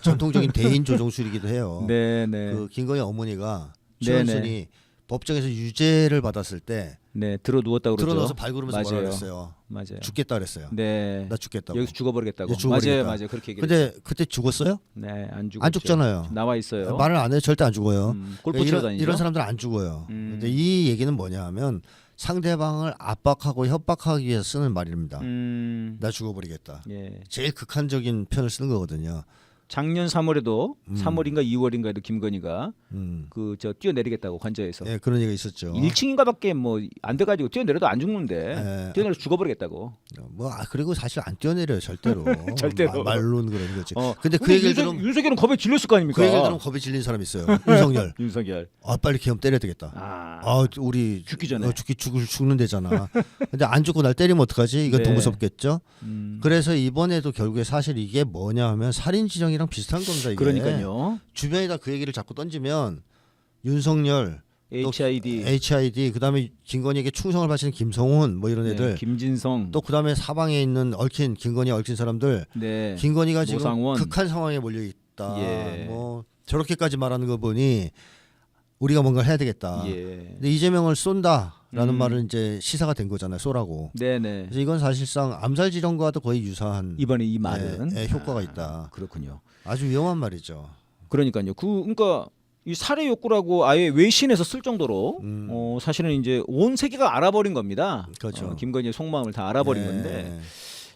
전통적인 대인 조종술이기도 해요. 네네. 그 김건희 어머니가 네네. 최은순이 법정에서 유죄를 받았을 때 네, 들어 누웠다고 그러죠. 들어 누워서 발구르면서 맞아요. 뭐라 그랬어요. 맞아요. 죽겠다 그랬어요. 네. 나 죽겠다고. 여기서 죽어버리겠다고. 예, 죽어버리겠다. 맞아요. 그렇게 얘기했어요. 근데 그때 죽었어요? 네, 안 죽었죠. 안 죽잖아요. 나와 있어요. 말을 안 해요. 절대 안 죽어요. 골프 치러 다니죠. 이런 사람들은 안 죽어요. 근데 이 얘기는 뭐냐 하면 상대방을 압박하고 협박하기 위해서 쓰는 말입니다. 나 죽어버리겠다. 예. 제일 극한적인 표현을 쓰는 거거든요. 작년 3월에도 3월인가 2월인가에도 김건희가 그 저 뛰어내리겠다고 관저에서 예, 그런 얘기가 있었죠. 1층인가밖에 뭐 안 돼가지고 뛰어내려도 안 죽는데 예. 뛰어내려 죽어버리겠다고. 그리고 사실 안 뛰어내려요 절대로. 절대로. 말로는 그런 거지. 근데 근데 그 얘기를 들으면 윤석열은 겁에 질렸을 거 아닙니까? 그 얘기를 들으면 겁이 질린 사람이 있어요. 윤석열. 윤석열. 빨리 걔 때려야 되겠다. 우리 죽기 전에. 죽는 데잖아. 근데 안 죽고 날 때리면 어떡하지? 이거 더 네. 무섭겠죠. 그래서 이번에도 결국에 사실 이게 뭐냐 하면 살인 지령이랑 비슷한 겁니다. 이게. 그러니까요. 주변에다 그 얘기를 자꾸 던지면 윤석열, HID 그다음에 김건희에게 충성을 바치는 김성훈 뭐 이런 애들, 김진성, 또 그다음에 사방에 있는 김건희에 얽힌 사람들, 네. 김건희가 지금 모상원. 극한 상황에 몰려 있다. 예. 뭐 저렇게까지 말하는 거 보니 우리가 뭔가 해야 되겠다. 예. 근데 이재명을 쏜다라는 말은 이제 시사가 된 거잖아요. 쏘라고. 네네. 그래서 이건 사실상 암살 지령과도 거의 유사한 이번에 이 말은 효과가 있다. 그렇군요. 아주 위험한 말이죠. 그러니까요. 그러니까 이 살해 욕구라고 아예 외신에서 쓸 정도로 사실은 이제 온 세계가 알아버린 겁니다. 그렇죠. 김건희의 속마음을 다 알아버린 네. 건데.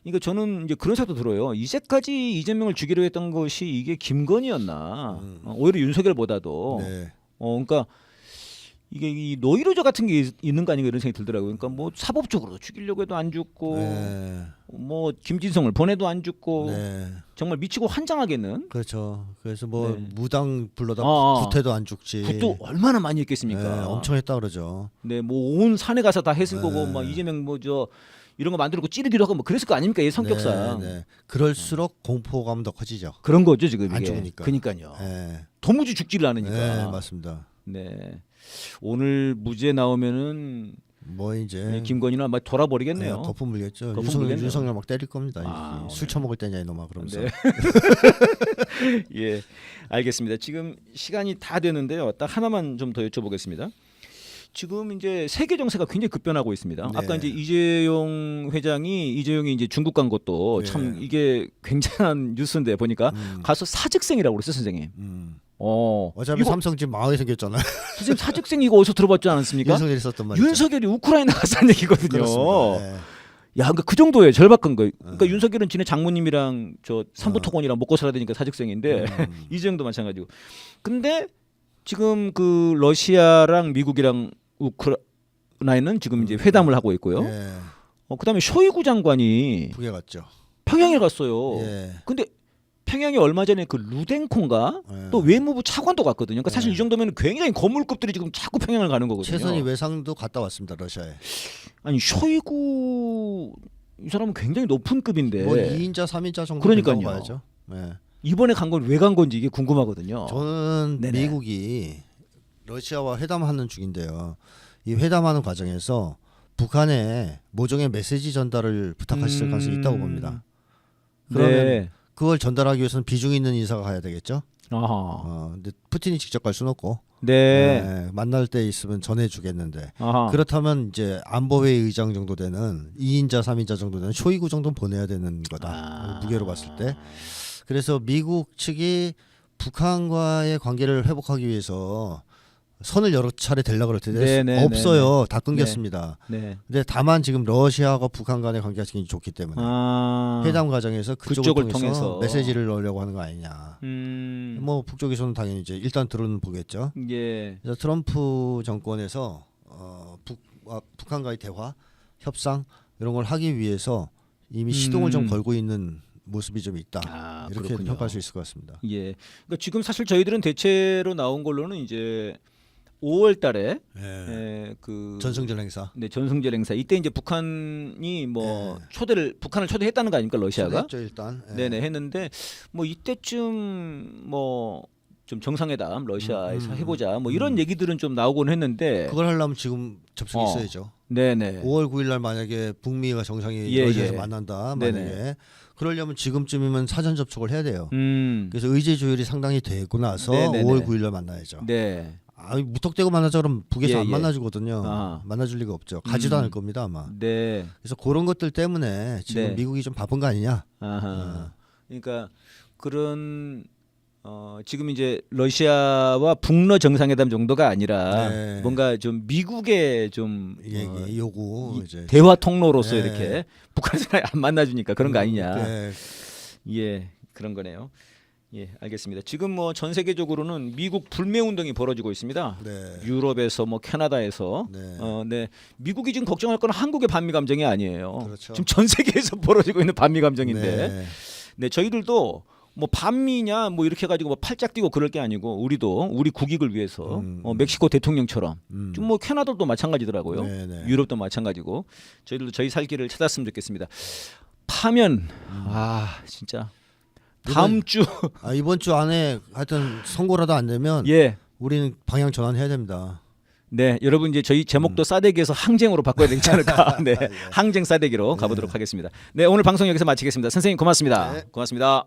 그러니까 저는 이제 그런 생각도 들어요. 이제까지 이재명을 죽이려 했던 것이 이게 김건희였나? 오히려 윤석열보다도. 네. 그러니까 이게 이 노이로제 같은 게 있는 거 아닌가 이런 생각이 들더라고요. 그러니까 뭐 사법적으로 죽이려고 해도 안 죽고, 뭐 김진성을 보내도 안 죽고, 정말 미치고 환장하겠는. 그렇죠. 그래서 뭐 무당 불러다 구태도 안 죽지. 굿도 얼마나 많이 했겠습니까? 엄청 했다 그러죠. 네, 뭐 온 산에 가서 다 했을 거고, 막 이재명 뭐 저 이런 거 만들고 찌르기로 하고 뭐 그랬을 거 아닙니까? 이 성격상. 그럴수록 공포감 더 커지죠. 그런 거죠 지금 이게. 안 죽으니까. 그러니까요. 도무지 죽지를 않으니까. 네, 맞습니다. 네. 오늘 무죄 나오면은 뭐 이제 김건희는 아마 돌아버리겠네요. 거품 물겠죠. 물겠네요. 윤석열 막 때릴 겁니다. 술 처먹을 때냐 이놈아 그러면서. 네. 예, 알겠습니다. 지금 시간이 다 되는데요. 딱 하나만 좀 더 여쭤보겠습니다. 지금 이제 세계 정세가 굉장히 급변하고 있습니다. 네. 아까 이제 이재용이 이제 중국 간 것도 참 이게 굉장한 뉴스인데 보니까 가서 사직생이라고 그랬어요, 선생님. 어차피 이거, 삼성 집 망하게 생겼잖아요. 선생님 사직생 이거 어디서 들어봤지 않았습니까? 윤석열이 썼던 말이죠. 윤석열이 우크라이나 갔다는 얘기거든요. 그렇습니다. 네. 야, 그러니까 그 정도예요. 절박한 거예요. 그러니까 윤석열은 지네 장모님이랑 저 삼부토건이랑 먹고 살아야 되니까 사직생인데 이재용도 마찬가지고. 근데 지금 그 러시아랑 미국이랑 우크라이나는 지금 이제 회담을 하고 있고요. 그다음에 쇼이구 장관이 북에 갔죠. 평양에 갔어요. 근데 평양에 얼마 전에 그 루덴코인가 또 외무부 차관도 갔거든요. 그러니까 사실 이 정도면 굉장히 거물급들이 지금 자꾸 평양을 가는 거거든요. 최선희 외상도 갔다 왔습니다. 러시아에. 아니 쇼이구 이 사람은 굉장히 높은 급인데. 뭐 2인자, 3인자 정도 그러니까요. 봐야죠. 네. 이번에 간 건 왜 간 건지 이게 궁금하거든요. 저는 네네. 미국이 러시아와 회담하는 중인데요. 이 회담하는 과정에서 북한에 모종의 메시지 전달을 부탁하실 가능성이 있다고 봅니다. 그러면 그걸 전달하기 위해서는 비중 있는 인사가 가야 되겠죠. 근데 푸틴이 직접 갈 수는 없고 만날 때 있으면 전해주겠는데 그렇다면 이제 안보회의 의장 정도 되는 2인자 3인자 정도 되는 쇼이구 정도는 보내야 되는 거다. 무게로 봤을 때. 그래서 미국 측이 북한과의 관계를 회복하기 위해서 선을 여러 차례 대려고 그럴 텐데 없어요. 다 끊겼습니다. 근데 다만 지금 러시아와 북한 간의 관계가 굉장히 좋기 때문에 회담 과정에서 그쪽을 통해서 메시지를 넣으려고 하는 거 아니냐. 뭐 북쪽에서는 당연히 이제 일단 들어는 보겠죠. 그래서 트럼프 정권에서 북한과의 대화, 협상 이런 걸 하기 위해서 이미 시동을 좀 걸고 있는 모습이 좀 있다. 이렇게 평가할 수 있을 것 같습니다. 그러니까 지금 사실 저희들은 대체로 나온 걸로는 이제 5월달에 그 전승절 행사. 네, 전승절 행사. 이때 이제 북한이 뭐 북한을 초대했다는 거 아닙니까, 러시아가? 초대했죠, 일단. 네네 했는데 뭐 이때쯤 뭐 좀 정상회담 러시아에서 해보자 뭐 이런 얘기들은 좀 나오곤 했는데 그걸 하려면 지금 접촉이 있어야죠. 네네. 5월 9일 날 만약에 북미가 정상이 러시아에서 만난다 만약에 네네. 그러려면 지금쯤이면 사전 접촉을 해야 돼요. 그래서 의제 조율이 상당히 되고 나서 네네네. 5월 9일 날 만나야죠. 네. 무턱대고 만나자 그러면 북에서 안 만나주거든요. 만나줄 리가 없죠. 가지도 않을 겁니다 아마. 네. 그래서 그런 것들 때문에 지금 미국이 좀 바쁜 거 아니냐. 그러니까 그런 지금 이제 러시아와 북러 정상회담 정도가 아니라 뭔가 좀 미국의 좀 요구 이제 대화 통로로서 이렇게 북한에서 안 만나주니까 그런 거 아니냐. 예, 그런 거네요. 예, 알겠습니다. 지금 뭐 전 세계적으로는 미국 불매 운동이 벌어지고 있습니다. 유럽에서 뭐 캐나다에서 네. 미국이 지금 걱정할 건 한국의 반미 감정이 아니에요. 그렇죠. 지금 전 세계에서 벌어지고 있는 반미 감정인데. 네, 저희들도 뭐 반미냐 뭐 이렇게 해가지고 뭐 팔짝 뛰고 그럴 게 아니고 우리도 우리 국익을 위해서 멕시코 대통령처럼 좀 뭐 캐나다도 마찬가지더라고요. 유럽도 마찬가지고 저희들도 저희 살 길을 찾았으면 좋겠습니다. 파면 진짜 다음 주 이번 주 안에 하여튼 선고라도 안 되면 우리는 방향 전환해야 됩니다. 네, 여러분 이제 저희 제목도 싸대기에서 항쟁으로 바꿔야 되지 않을까? 네, 항쟁 싸대기로 가보도록 하겠습니다. 네, 오늘 방송 여기서 마치겠습니다. 선생님 고맙습니다. 고맙습니다.